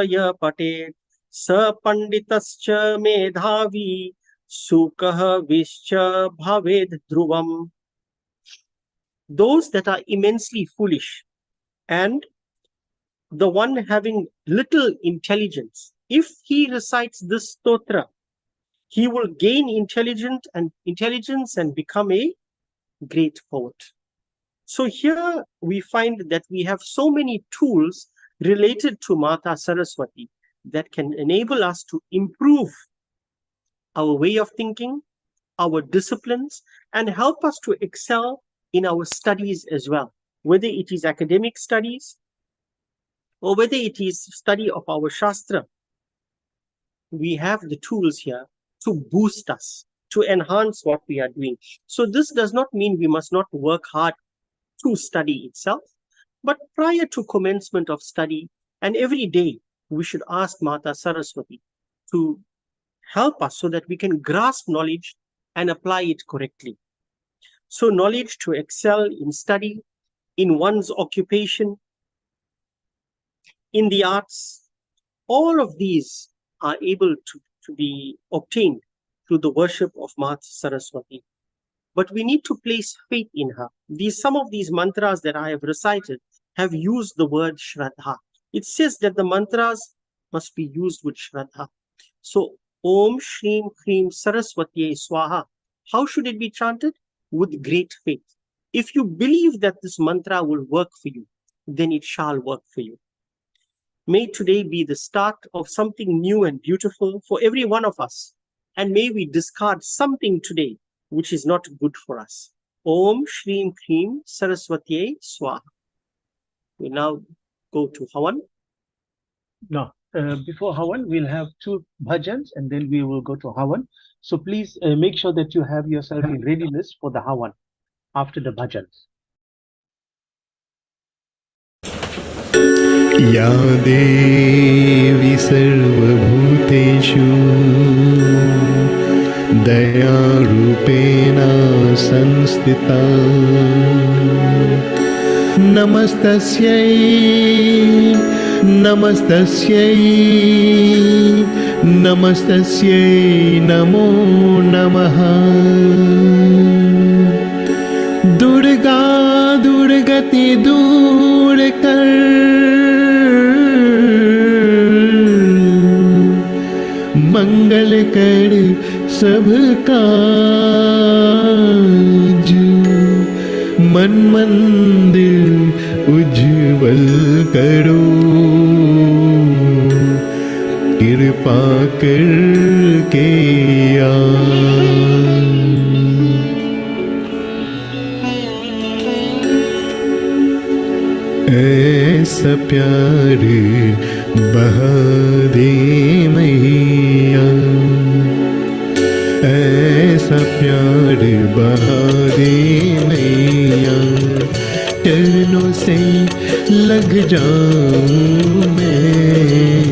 D: ya patet sa panditascha medhavi sukah vischa bhaved dhruvam. Those that are immensely foolish and the one having little intelligence, if he recites this stotra, he will gain intelligence and become a great poet. So here we find that we have so many tools related to Mata Saraswati that can enable us to improve our way of thinking, our disciplines, and help us to excel in our studies as well, whether it is academic studies or whether it is study of our Shastra. We have the tools here to boost us, to enhance what we are doing. So this does not mean we must not work hard to study itself, but prior to commencement of study and every day, we should ask Mata Saraswati to help us so that we can grasp knowledge and apply it correctly. So knowledge to excel in study, in one's occupation, in the arts, all of these are able to be obtained through the worship of Mata Saraswati. But we need to place faith in her. Some of these mantras that I have recited have used the word Shraddha. It says that the mantras must be used with Shraddha. So, Om Shrim Krim Saraswati Swaha. How should it be chanted? With great faith. If you believe that this mantra will work for you, then it shall work for you. May today be the start of something new and beautiful for every one of us. And may we discard something today which is not good for us. Om Shrim Krim Saraswati Swaha. We now go to Havan.
A: No, before Havan, we'll have 2 bhajans and then we will go to Havan. So please make sure that you have yourself in readiness for the Havan after the bhajans.
E: या देवी सर्वभूतेषु दयारूपेण संस्थिता नमस्तस्यै नमस्तस्यै नमस्तस्यै नमो नमः दुर्गा दुर्गति दूर कर मंगल कर सब काज मन मंदिर उज्जवल करो कृपा करके ऐसा प्यार बहा दे मैया ऐसा प्यार बहा दे मैया चरणों से लग जाऊं मैं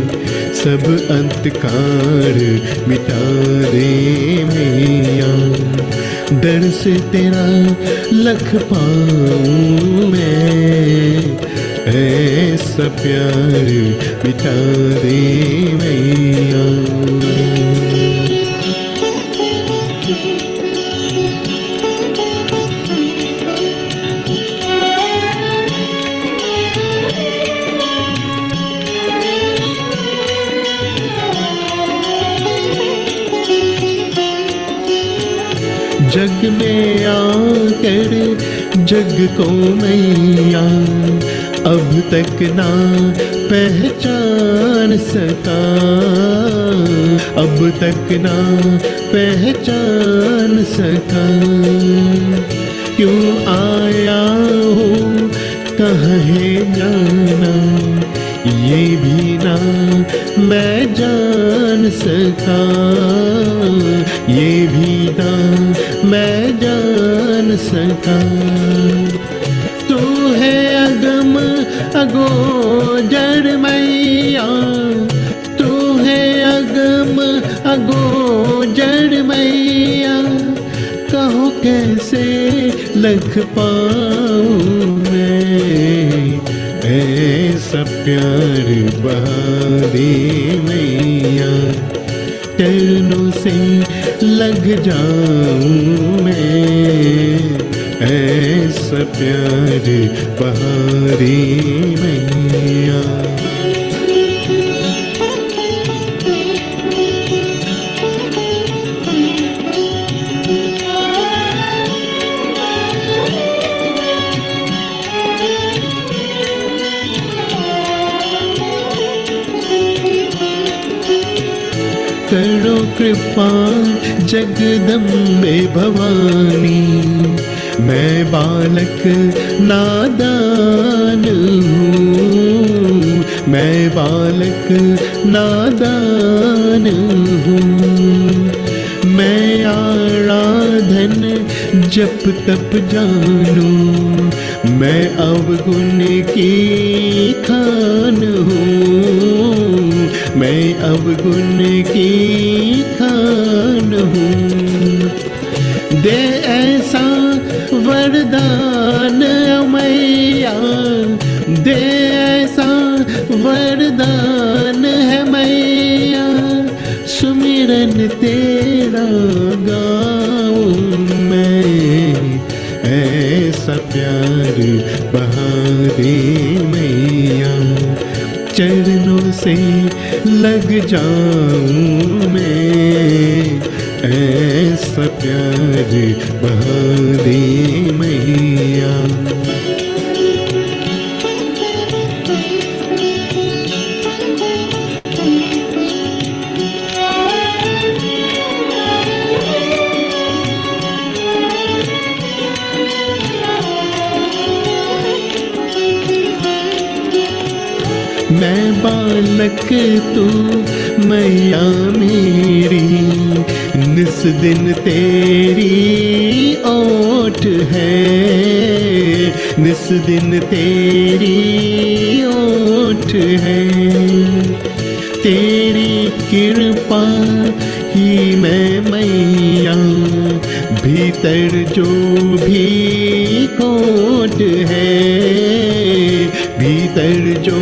E: सब अंधकार मिटा दे मैया डर से तेरा लख पाऊं मैं ऐसा प्यार मिटा दे मैया जग में आकर जग को मैया अब तक ना पहचान सका अब तक ना पहचान सका क्यों आया हो कहाँ है जाना ये भी ना मैं जान सका ये भी ना मैं जान सका तू है अगम अगोचर मैया तू है अगम अगोचर मैया कहो कैसे लख पाऊं मैं ऐसा प्यार बहा दे मैया चरणों से लग जाऊं मैं ऐसा प्यार बहा दे मैया करो कृपा जगदम्बे भवानी मैं बालक नादान हूँ मैं बालक नादान हूँ मैं आराधन जप तप जानू मैं अवगुण की खान हूँ मैं अवगुण की खान हूँ दे ऐसा वरदान मैया दे ऐसा वरदान है मैया सुमिरन तेरा गाऊं मैं ऐसा प्यार बहा दे मैया चरणों से लग जाऊं मैं ऐसा प्यार बहा दे मैया मैं बालक तू मैया मेरी निस दिन तेरी ओट है निस दिन तेरी ओट है तेरी कृपा ही मैं मैया भीतर जो भी खोट है, भीतर जो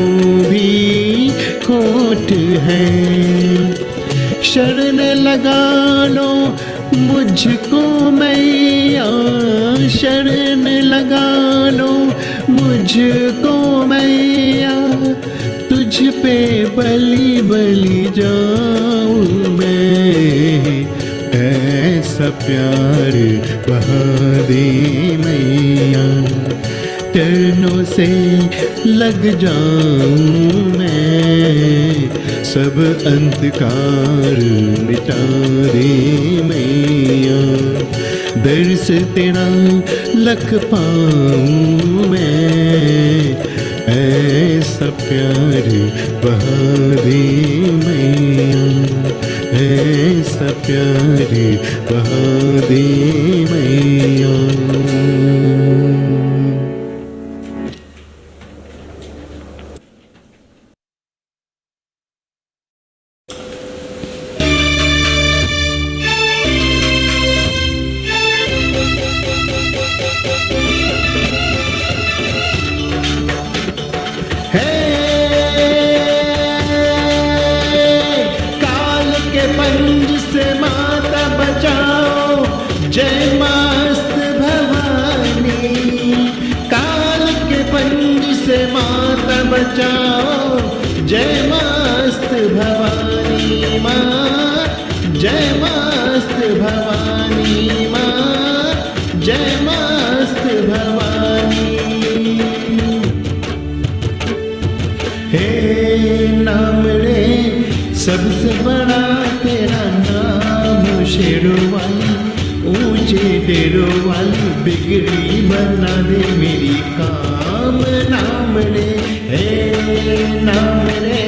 E: भी खोट है, शरण लगा लो मुझको मैया, शरण लगा लो मुझको मैया, तुझ पे बलि बलि जाऊं मैं, ऐसा प्यार बहा दे मैया, चरणों से लग जाऊं मैं, सब अंधकार मिटा दे मैया, दर्श तेरा लख पाऊं मैं, ऐसा प्यार बहा दे मैया, ऐसा प्यार बहा दे मैया। बचाओ, जय मस्त भवानी माँ, जय मस्त भवानी माँ, जय मस्त भवानी। हे नाम रे सबसे बड़ा तेरा नाम, शेरवाली ऊंचे डेरों वाली बिगड़ी बना दे मेरी काम, नाम रे हे नाम रे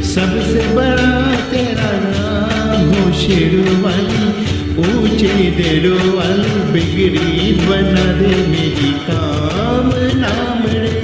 E: सबसे बड़ा तेरा नाम हो, शेरवाली ऊंचे डेरों वाली बिगड़ी बना दे मेरी काम, नाम रे।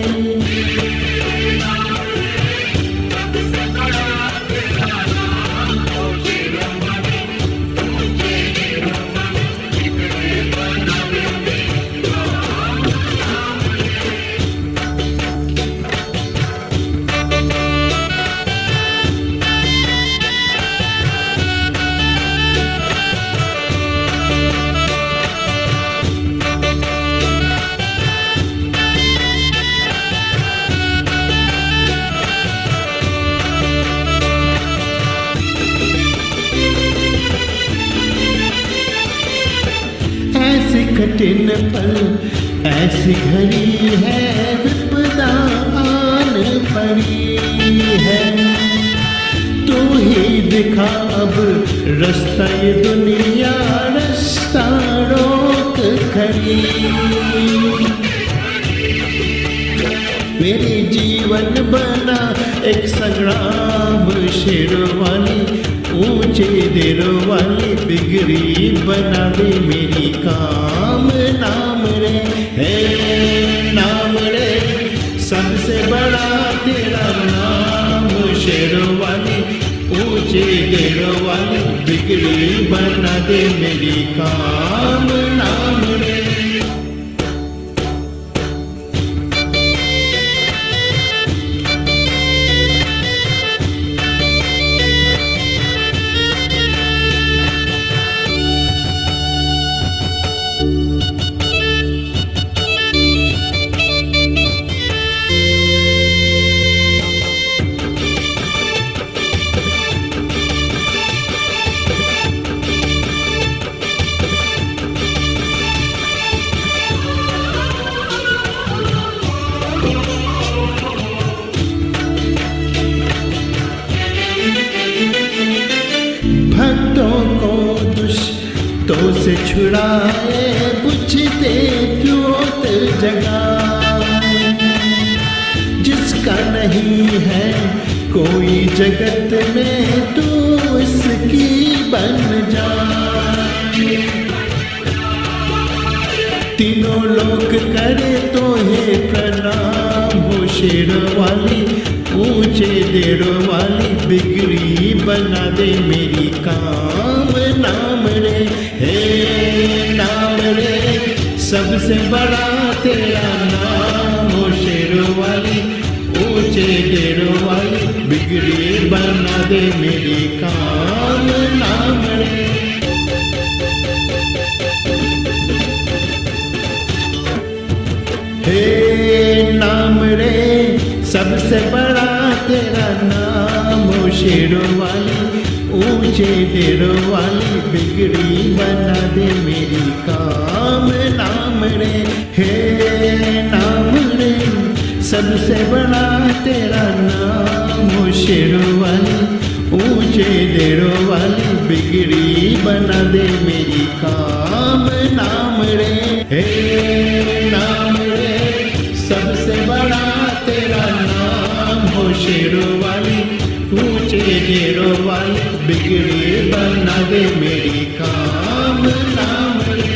E: कठिन पल ऐसी घड़ी है, विपदा आन पड़ी है, तू ही दिखा अब रास्ता, ये दुनिया रास्ता रोक खड़ी, मेरी जीवन बना एक संग्राम, शेरवाली ऊंचे डेरों वाली बिगड़ी बना दे मेरी काम, नाम रे हे नाम रे सबसे बड़ा तेरा नाम, शेरवाली ऊंचे डेरों वाली बिगड़ी बना दे मेरी काम, नाम रे। दुष्टों से छुड़ाए, बुझते ज्योत जगाए, जिसका नहीं है कोई जगत में तू उसकी बन जाए, तीनों लोक करे तो हे प्रणाम हो, शेरवाली ऊंचे डेरों वाली बिगड़ी बना दे मेरी काम, नाम रे हे नाम सबसे बड़ा तेरा नाम हो शेरों वाली, ऊंचे डेरों वाली, बिगड़ी बना दे मेरी काम नाम रे। हे नाम रे, सबसे बड़ा तेरा नाम हो शेरों वाली, ऊंचे डेरों वाली, बिगड़ी बना दे मेरी काम नाम रे। हे नाम रे, सबसे बड़ा तेरा नाम हो शेरों वाली, ऊंचे डेरों वाली, बिगड़ी बना दे मेरी काम नाम रे। हे नाम रे, सबसे बड़ा तेरा नाम हो शेरों वाली, ऊंचे डेरों वाली, बिगड़ी बना दे मेरी काम नाम रे।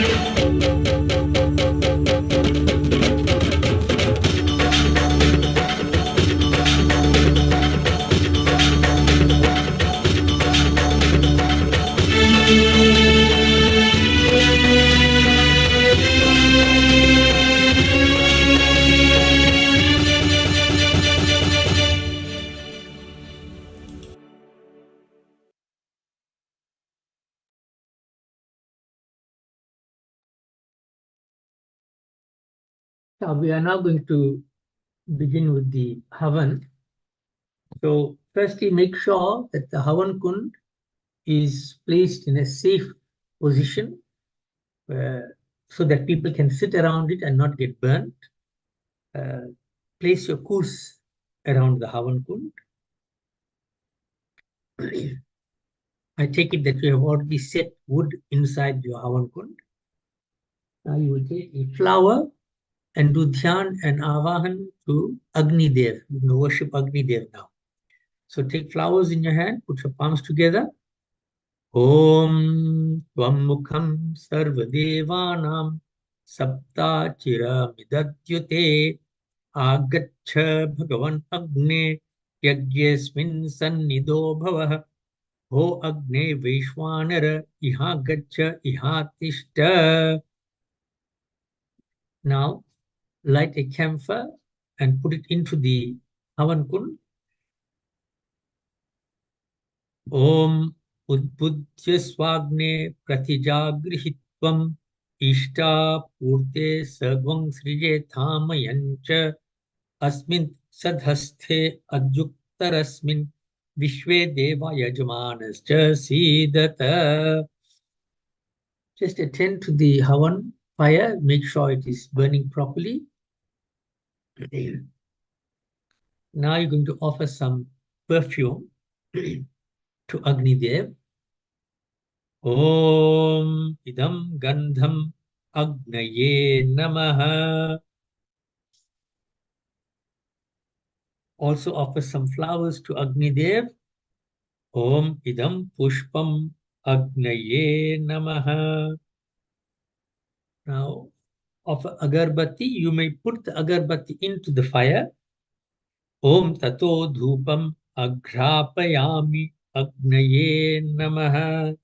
C: Now we are now going to begin with the Havan. So firstly, make sure that the Havan Kund is placed in a safe position so that people can sit around it and not get burnt. Place your kurs around the Havan Kund. I take it that you have already set wood inside your Havan Kund. Now you will take a flower and do dhyan and avahan to Agni Dev. You can worship Agni Dev now. So take flowers in your hand, put your palms together. Om Tvam Mukham Sarvadevanam Sapta Chira Midadyute Agacha Bhagavan Agne Yagyasmin Sannido Bhavah Ho Agne Vaishwanara Iha Gacha Iha Tishta. Now light a camphor and put it into the Havan Kund. Om Udbudhya Swagne Pratijagrihitvam Ishta Purte Sarvam Srije Thamayancha Asmin Sadhaste Adjuktarasmin Vishwe Deva Yajamanas Sidata. Just attend to the Havan fire, make sure it is burning properly. Now you're going to offer some perfume to Agni Dev. Om idam gandham agnaye namaha. Also offer some flowers to Agni Dev. Om idam pushpam agnaye namaha. Now offer agarbatti. You may put the agarbatti into the fire. Om tato dhupam agrapayami agnaye namaha.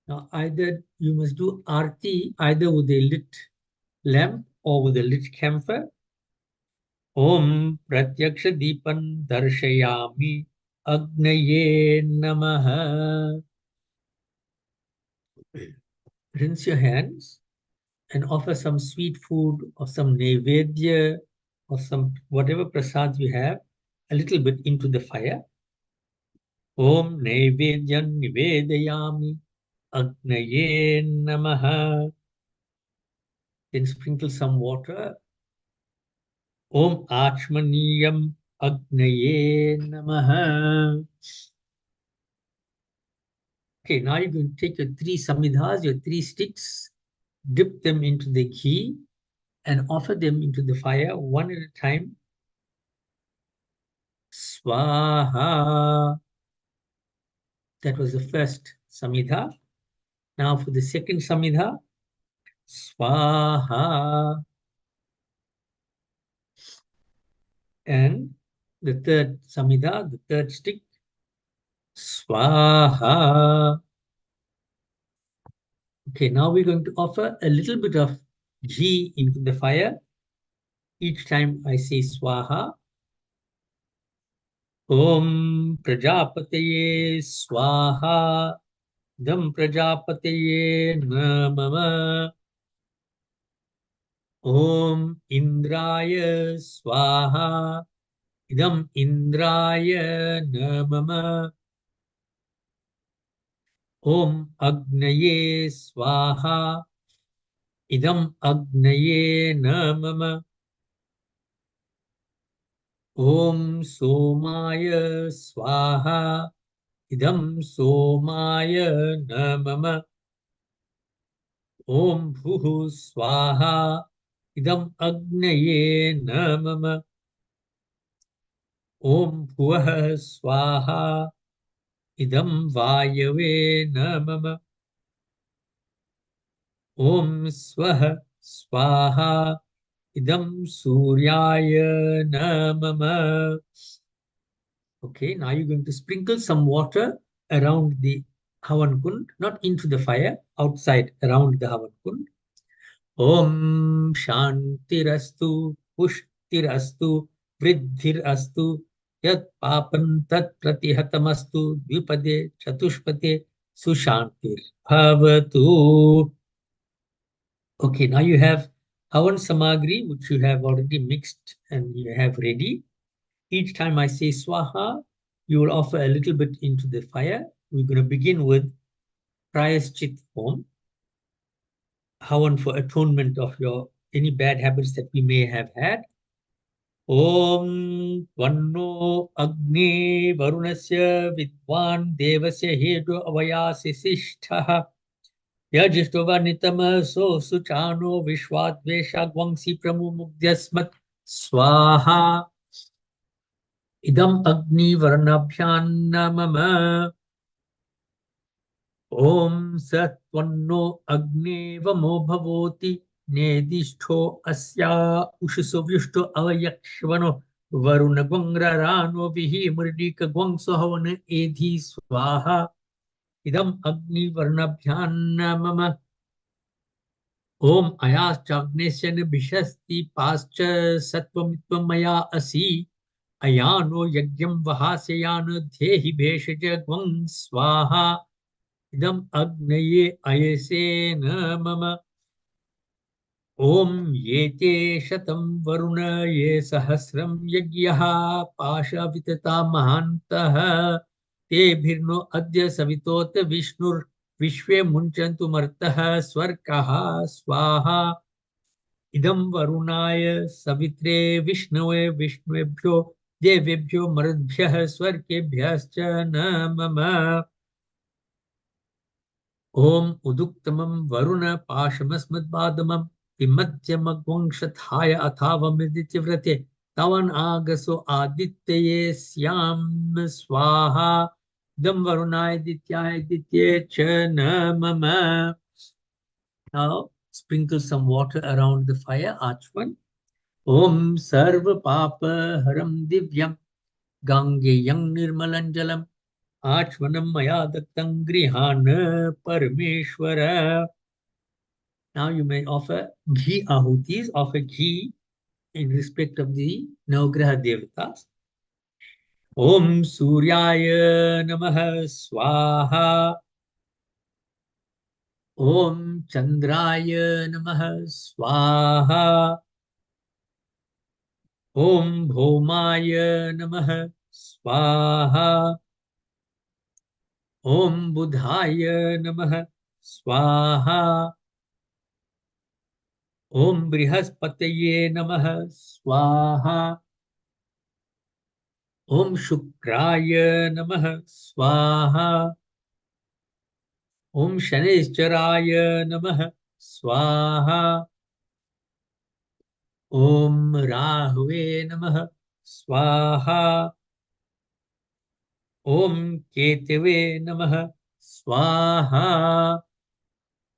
C: Now either you must do arti either with a lit lamp or with a lit camphor. Om pratyaksha deepan darshayami agnaye namaha. Rinse your hands and offer some sweet food or some nevedya or some whatever prasad you have, a little bit into the fire. Om nevedyan nivedayami agnaye namaha. Then sprinkle some water. Om achmaniyam agnaye namaha. Okay, now you're going to take your 3 samidhas, your 3 sticks, dip them into the ghee and offer them into the fire one at a time. Swaha. That was the first samidha. Now for the second samidha, Swaha. And the third samidha, the third stick, Swaha. Okay, now we're going to offer a little bit of ghee into the fire. Each time I say swaha, Om Prajapataye Swaha, Dam Prajapataye Namama, Om Indraya Swaha, Idam Indraya Namama, Om Agnaye Swaha, Idam Agnaye Namama, Om Somaya Swaha, Idam Somaya Namama, Om Bhuhu Swaha, Idam Agnaye Namama, Om Bhuvaha Swaha, Idam Vayave Namama, Om Swaha Swaha, Idam Suryaya Namama. Okay, now you're going to sprinkle some water around the Havan Kund, not into the fire, outside around the Havan Kund. Om Shantirastu, Pushtirastu, Vriddhirastu, Yat Papan Tat Pratihatamastu, Dvipade, Chatushpate, Sushantir Bhavatu. Okay, now you have Havan Samagri, which you have already mixed and you have ready. Each time I say Swaha, you will offer a little bit into the fire. We're going to begin with Prayaschit Om, Havan for atonement of your any bad habits that we may have had. Om Vanno Agni Varunasya Vidwan Devasya Hedu Avayasi Sishtha Yajistova So Suchano Vishwadvesha Gwangsi Pramu Mugdyasmat Swaha Idam Agni Varnabhyan Namama Om Satvanno Agni Vamo Bhavoti Nedishto Asya Ushusovyushto Avayakshvano Varuna Gwangrarano Vihi Murdika Gwangso Havana Edhi Swaha Idam Agni Varnabhyan Namama Om Ayas Chagnesyan Bhishasti Pascha Sattvamitvam Maya Asi Ayano Yagyam Vahasayana Dhehi Bheshaja Gwang Swaha Idam Agnaye Ayase Namama Om Yete Shatam Varuna Ye Sahasram Yagyaha Pasha Vitata Mahantaha Te Bhirno Adya Savitota Vishnur Vishwe Munchantu Martaha Swarkaha Swaha Idam Varunaya Savitre Vishnave Vishnvebhyo Devebhyo Maradbhyah Swarkebhyascha Namama Om Uduktamam Varuna Pashamasmadvadamam Vimadhyamagvangshathaya Athavamidityavrate Tavan Agaso Adityaye Syam Swaha Dam Varunaya Dityaya Ditye Chanamama. Now sprinkle some water around the fire, Achman. Om Sarva Papa Haram Divyam Gangeyam Nirmalanjalam Achmanam Maya Dattam Grihana Parameshwara. Now you may offer ghee ahutis, offer ghee in respect of the Navagraha Devatas. Om Suryaya Namaha Swaha. Om Chandraya Namaha Swaha. Om Bhomaya Namaha Swaha. Om Budhaya Namaha Swaha. Om Brihaspataye Namaha Swaha. Om Shukraya Namaha Swaha. Om Shanescharaya Namaha Swaha. Om Rahve Namaha Swaha. Om Ketave Namaha Swaha.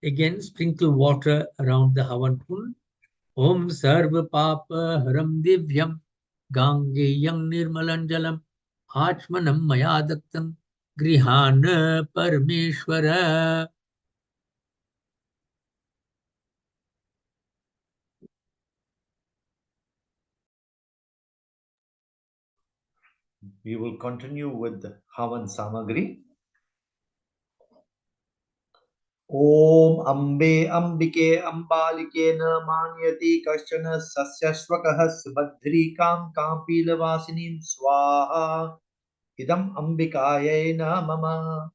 C: Again, sprinkle water around the Havan Kund. Om Sarva Papa Haram Divyam Gangeyam Nirmalanjalam Achmanam Mayadaktam Grihana Parameshwara.
B: We will continue with Havan Samagri. Om Ambe Ambike Ambalike na manyati kashana sasyashvakah subhadrikam kampilavasinim swaha idam ambikayai namama.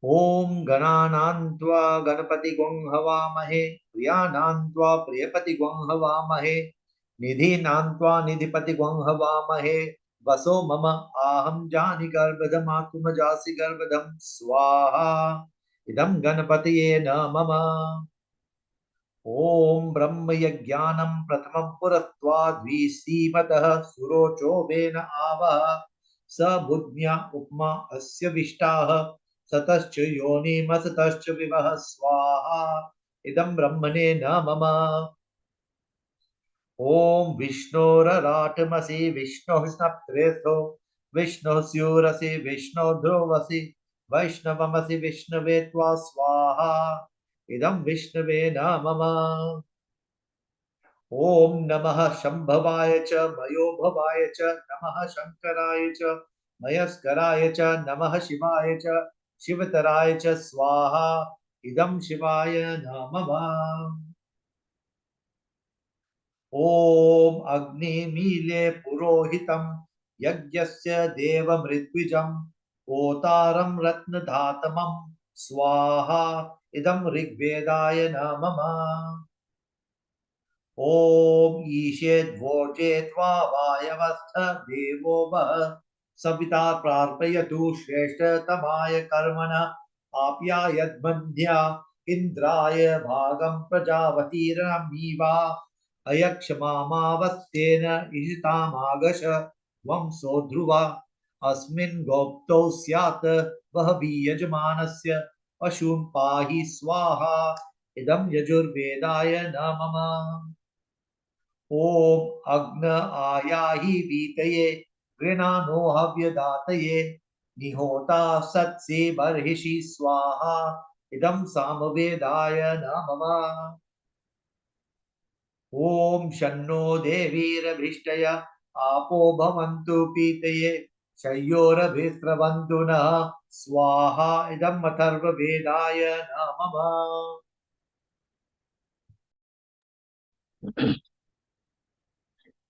B: Om Gananantva Ganapati Gwang Havamahe Priyanantva Priyapati Gwang Havamahe Nidhi Nantva Nidhipati Gwang Havamahe Vaso Mama Aham Jani Garbhadam Jasi Garbhadam Swaha Idam Ganapatiye Namama. Om Brahma Yajnanam Pratamam Puratva Dvisimataha Surocho Vena Avaha Sabudnya Upma Asya Vishtaha Satascha Yoni Masatascha Vivaha Swaha Idam Brahmane Namama. Om Vishnoraratmasi Vishno Snaptretho Vishno Syurasi Vishno Drovasi Vaishnavamasi Vishnavetva Swaha Idam Vishnave Namama. Om Namah Shambhavaya cha Mayo Bhavaya cha Namah Shankaraya cha Mayaskaraya cha Namah Shivaya cha Shivataraya cha Swaha Idam Shivaya Namah. Om Agni Mile Purohitam Yagyasya Deva Mritwijam Otaram Ratnadhatamam Swaha Idam Rigvedaya Namama. Om Ishet Vojetva Vayavastha Devo Vah Savita Prarpayatu Shreshta Tamaya Karmana Apya Yadbandhya Indraya Bhagam Prajavatiranamiva Ayakshama Ishitam Vamso Dhruva Asmin Gopto Syat Vahavi Yajmanasya Ashum Pahi Swaha Idam Yajurvedaya Namama. Om Agna Ayahi Vitaye Grinano Havyadataye Nihota Satse Barhishi Swaha Idam Samavedaya Namama. Om Shanno Devira Bhishtaya Apo Bhavantu Pitaye Shayora Bhistravantu Naha Swaha Idam Atharva Vedaya Namama.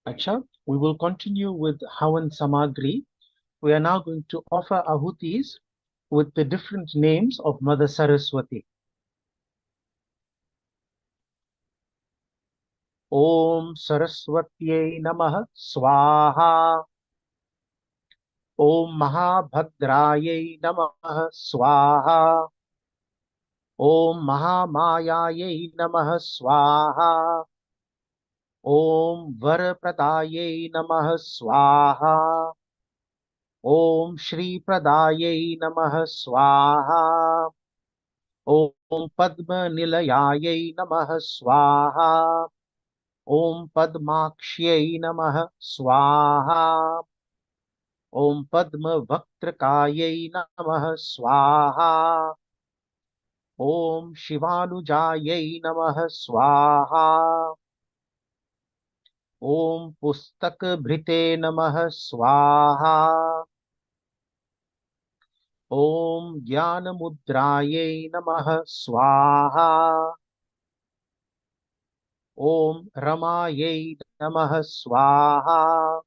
A: Acha, we will continue with Havan Samagri. We are now going to offer ahutis with the different names of Mother Saraswati. Om Saraswatyai Namah Swaha. Om Mahabhadrayai Namah Swaha. Om Mahamayayai Namah Swaha. Om Varapradaye Namah Swaha. Om Shri Pradayai Namah Swaha. Om Padma Nilayayai Namah Swaha. Om Padmakshayai Namah Swaha. Om Padma Vaktrakayai Namah Swaha. Om Shivanujayai Namah Swaha. Om Pustak Bhrite Namah Swaha. Om Jnana Mudraye Namah Swaha. Om Ramaye Namah Swaha.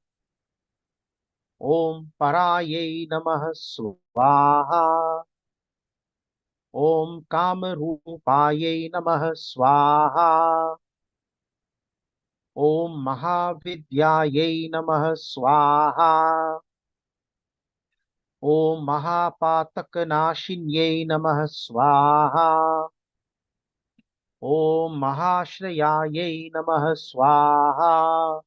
A: Om Paraye Namah Swaha. Om Kamarupaye Namah Swaha. Om Mahavidyaye Namah Swaha. Om Mahapataknashinyai Namah Swaha. Om Mahashrayayai Namah Swaha.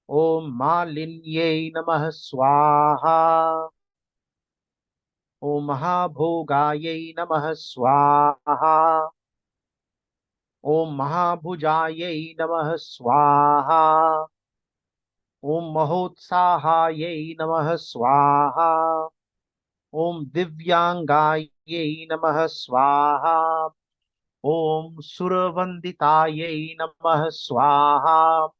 A: Om Malinyai Namah Swaha. Om Mahabhogayai Namah Swaha. Om Mahabhujayai Namah Swaha. Om Mahotsahayai Namah Swaha. Om Divyangayai Namah Swaha. Om Suravanditayai Namah Swaha.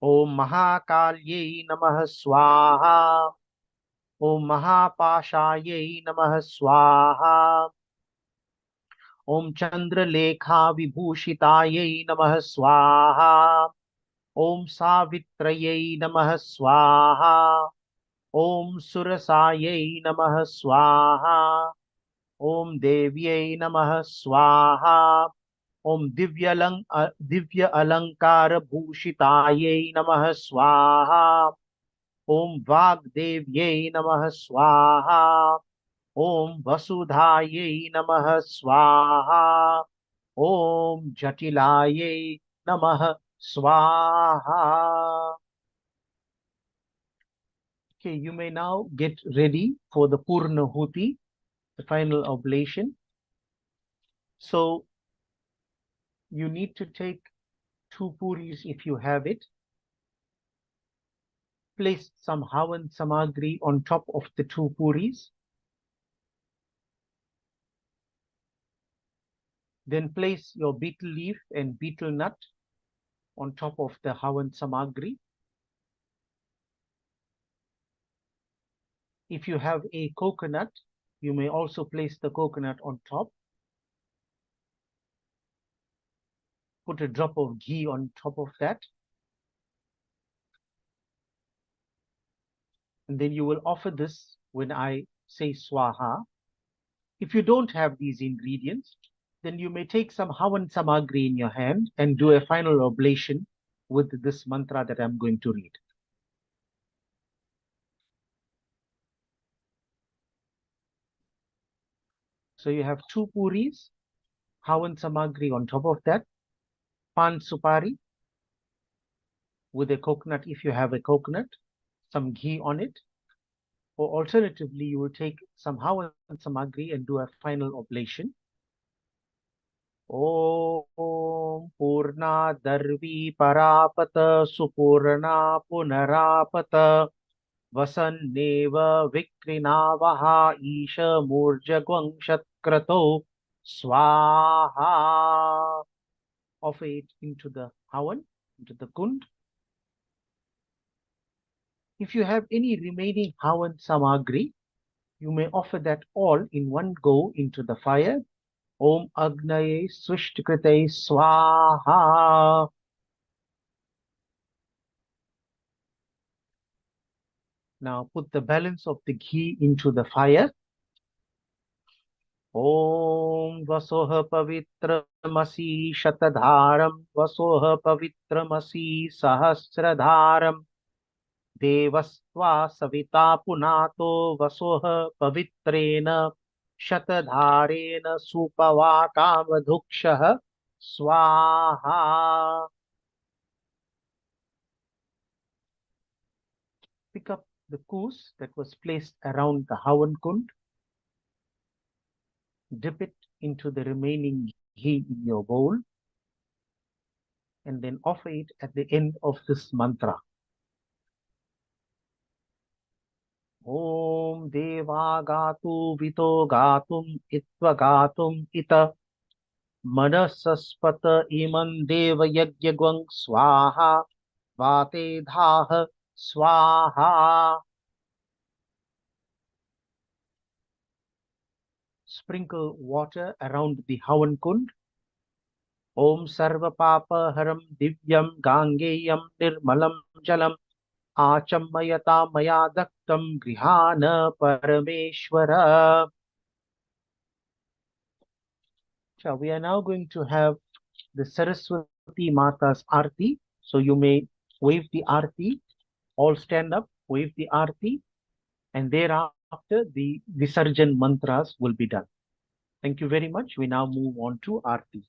A: Om Mahakalyai Namah Swaha. Om Mahapashayai Namah Swaha. Om Chandralekha Vibhushitayai Namah Swaha. Om Savitrayai Namah Swaha. Om Surasayai Namah Swaha. Om Devyai Namah Swaha. Om Divya Alankara Bhushitayai Namah Swaha. Om Vagdevyai Namah Swaha. Om Vasudhayai Namah Swaha. Om Jatilayai Namah Swaha. Okay, you may now get ready for the Purnahuti, the final oblation. So you need to take 2 puris if you have it. Place some Havan Samagri on top of the 2 puris. Then place your betel leaf and betel nut on top of the Havan Samagri. If you have a coconut, you may also place the coconut on top. Put a drop of ghee on top of that. And then you will offer this when I say Swaha. If you don't have these ingredients, then you may take some Havan Samagri in your hand and do a final oblation with this mantra that I'm going to read. So you have 2 puris, Havan Samagri on top of that, Pan Supari with a coconut if you have a coconut, some ghee on it, or alternatively you will take some Havan Samagri and do a final oblation. Om Purna Darvi Parapata Supurna Punarapata Vasanneva Vikrinavaha Isha Murjagwang Shatkrato Swaha. Offer it into the Havan, into the Kund. If you have any remaining Havan Samagri, you may offer that all in one go into the fire. Om Agnaye Swishtikrite Swaha. Now put the balance of the ghee into the fire. Om Vasoha Pavitramasi Shatadharam Vasoha Pavitramasi Sahasradharam Devasva Savita Punato Vasoha Pavitrena Shatadharena Supavakamadhukshaha Swaha. Pick up the koos that was placed around the Havan Kund. Dip it into the remaining ghee in your bowl. And then offer it at the end of this mantra. Om Deva Gatu Vito Gatum Itva Gatum Ita Manasaspata Iman Deva Yagyagwang Swaha Vate Dhaha Swaha. Sprinkle water around the Havan Kund. Om Sarva Papa Haram Divyam Gangeyam Nirmalam Jalam Achammayata Maya Daktam Grihana Parameshwara. So we are now going to have the Saraswati Mata's Aarti. So you may wave the Aarti, all stand up, wave the Aarti, and thereafter the Visarjan mantras will be done. Thank you very much. We now move on to Aarti.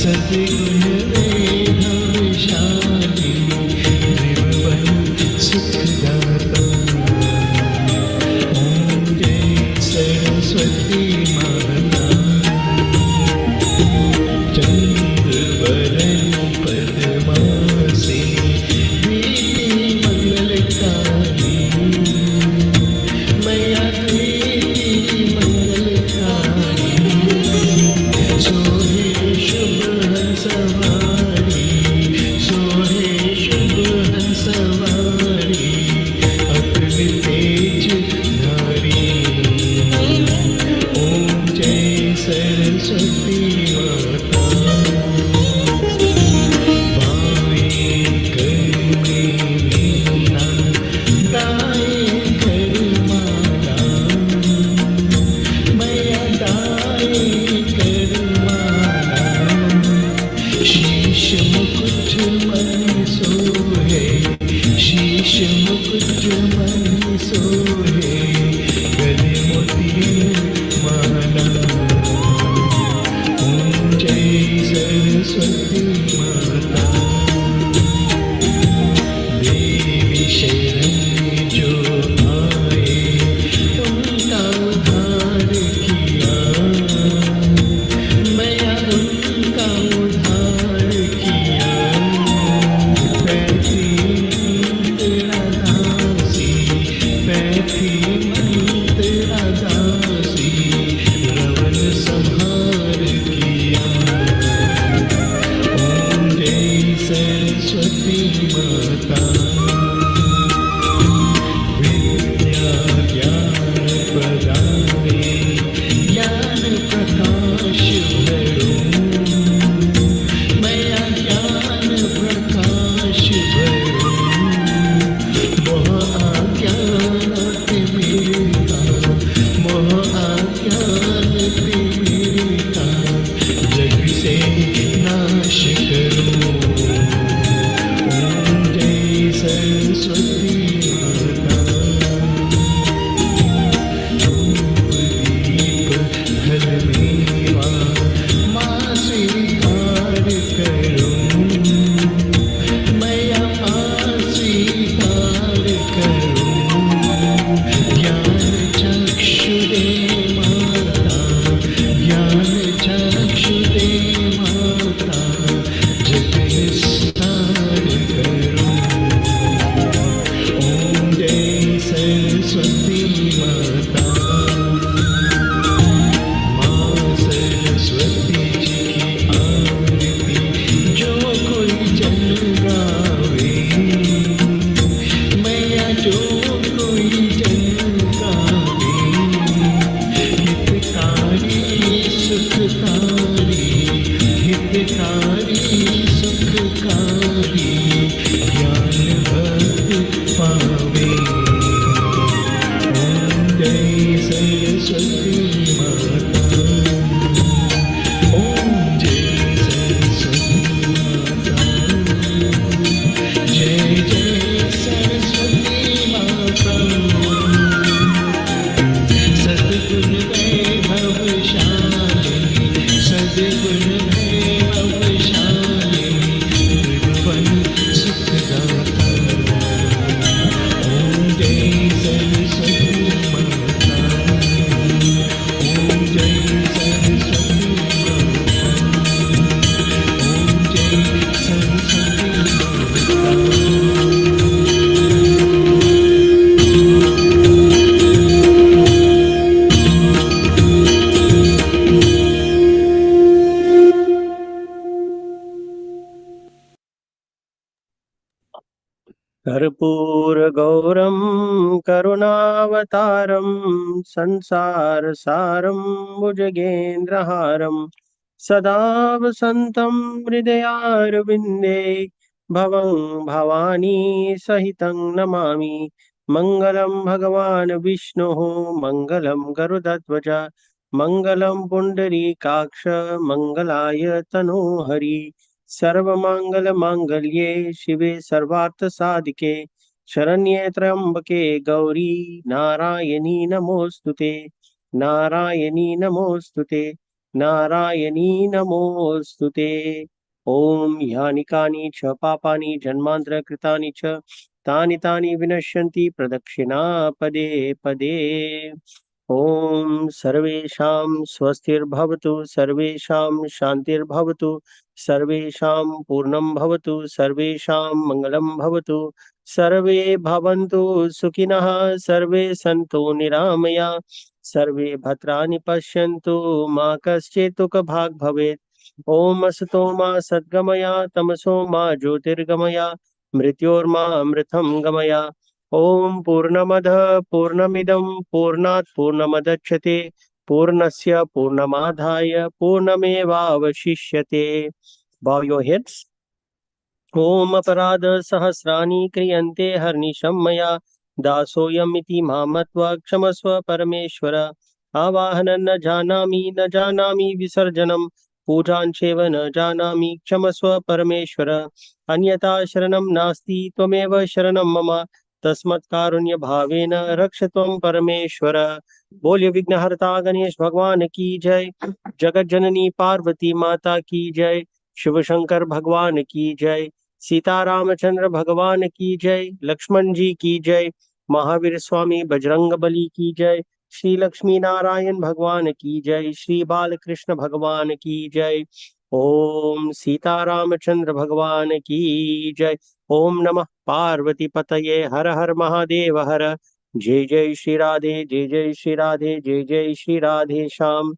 E: सद्गुण वैभवशालिनी त्रिभुवन सुखदाता। ओम जय सरस्वती माता। चंद्रवरण पद्मासिनी प्रीति मंगलकारी मैया प्रीति मंगलकारी। सोहे शुभ हंसवारी सोहे शुभ हंसवारी अतुल तेज धारी। ओम जय सरस्वती माता। बाएं कर में वीणा दाएं कर माला मैया दाएं कर माला। शीश मुकुट मन सोहे शीश मुकुट मन सोहे गले मोती माला। ओम जय सरस्वती माता। देवी शरण जो आए उनका उद्धार किया मैया उनका उद्धार किया। बैठी मंत्रा दासी बैठी मंत्रा दासी रवन संहार किया। ओम जय सरस्वती माता। विद्या ज्ञान प्रदाने ज्ञान प्रकाश भरो मैया ज्ञान प्रकाश भरो। मोह अज्ञान तिमिरता मोह अज्ञान तिमिरता जग से नाश करो। ओम जय सरस्वती माता। धूप दीप फल मेवा माँ स्वीकार करो मैया माँ स्वीकार करो। ज्ञान चक्षु दे माता ज्ञान चक्षु दे माता जग विस्तार करो। ओम जय सरस्वती माता। माँ सरस्वती जी की आरती जो कोई जन गावे मैया जो कोई जन गावे। हितकारी सुखकारी हितकारी सुखकारी ज्ञान भक्ति पावे। ओम जय सरस्वती माता। ओम जय सरस्वती माता। जय जय सरस्वती माता। सद्गुण वैभवशालिनी सद्गुण वैभवशालिनी त्रिभुवन सुखदाता। ओम जय सरस्वती माता। ओम जय सरस्वती माता। ओम जय सरस्वती माता।
D: कर्पूरगौरं करुणावतारं संसारसारं भुजगेन्द्रहारं सदा वसन्तं हृदयारविन्दे भवं भवानी सहितं नमामि। मङ्गलं भगवान् विष्णुः मङ्गलं गरुडध्वज मङ्गलं पुण्डरीकाक्ष मङ्गलाय तनोहरि। सर्वमङ्गलमाङ्गल्ये शिवे सर्वार्थसाधिके शरण्ये त्र्यम्बके गौरी नारायणी नमोस्तुते नारायणी नमोस्तुते। नारायणी नमोस्तुते। ओम यानि कानि च पापानि जन्मान्तरकृतानि च तानि तानि विनश्यन्ति प्रदक्षिणा पदे पदे। ओम सर्वेषां स्वस्तिर्भवतु, सर्वेषां शान्तिर्भवतु, सर्वेषां पूर्णं भवतु, सर्वेषां मङ्गलं भवतु, सर्वे भवन्तु सुखिनः, सर्वे सन्तु निरामया, सर्वे भद्राणि पश्यन्तु, मा कश्चित् दुःखभाग् भवेत्। ओम असतो मा सद्गमया, तमसो मा ज्योतिर्गमया, मृत्योर्मा अमृतं गमया। ओम पूर्णमदः पूर्णमिदं पूर्णात् पूर्णमुदच्यते, पूर्णस्य पूर्णमादाय पूर्णमेवावशिष्यते। Bow your heads. ओम अपराध सहस्राणि क्रियन्ते हर्निशं मया, दासोऽयमिति मां मत्वा क्षमस्व परमेश्वर। आवाहनं न जानामि विसर्जनं, पूजां चैव न जानामि क्षमस्व परमेश्वर। अन्यथा शरणं नास्ति, त्वमेव शरणं मम, तस्मत् कारुण्य भावेन रक्ष त्वं परमेश्वर। बोलिए विघ्नहर्ता गणेश भगवान की जय, जगत जननी पार्वती माता की जय, शिव शंकर भगवान की जय, सीता रामचंद्र भगवान की जय, लक्ष्मण जी की जय, महावीर स्वामी बजरंग बली की जय, श्री लक्ष्मी नारायण भगवान की जय, श्री बालकृष्ण भगवान की जय। ओम सीता रामचंद्र भगवान की जय। ओम नमः पार्वती पतये, हर हर महादेव हर। जय जय श्री राधे, जय जय श्री राधे, जय जय श्री राधे श्याम।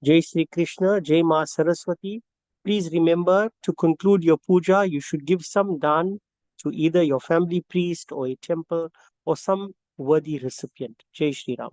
D: जय श्री कृष्ण, जय माँ Saraswati. Please remember, to conclude your puja, you should give some dan to either your family priest or a temple or some worthy recipient. Jai Shri Ram.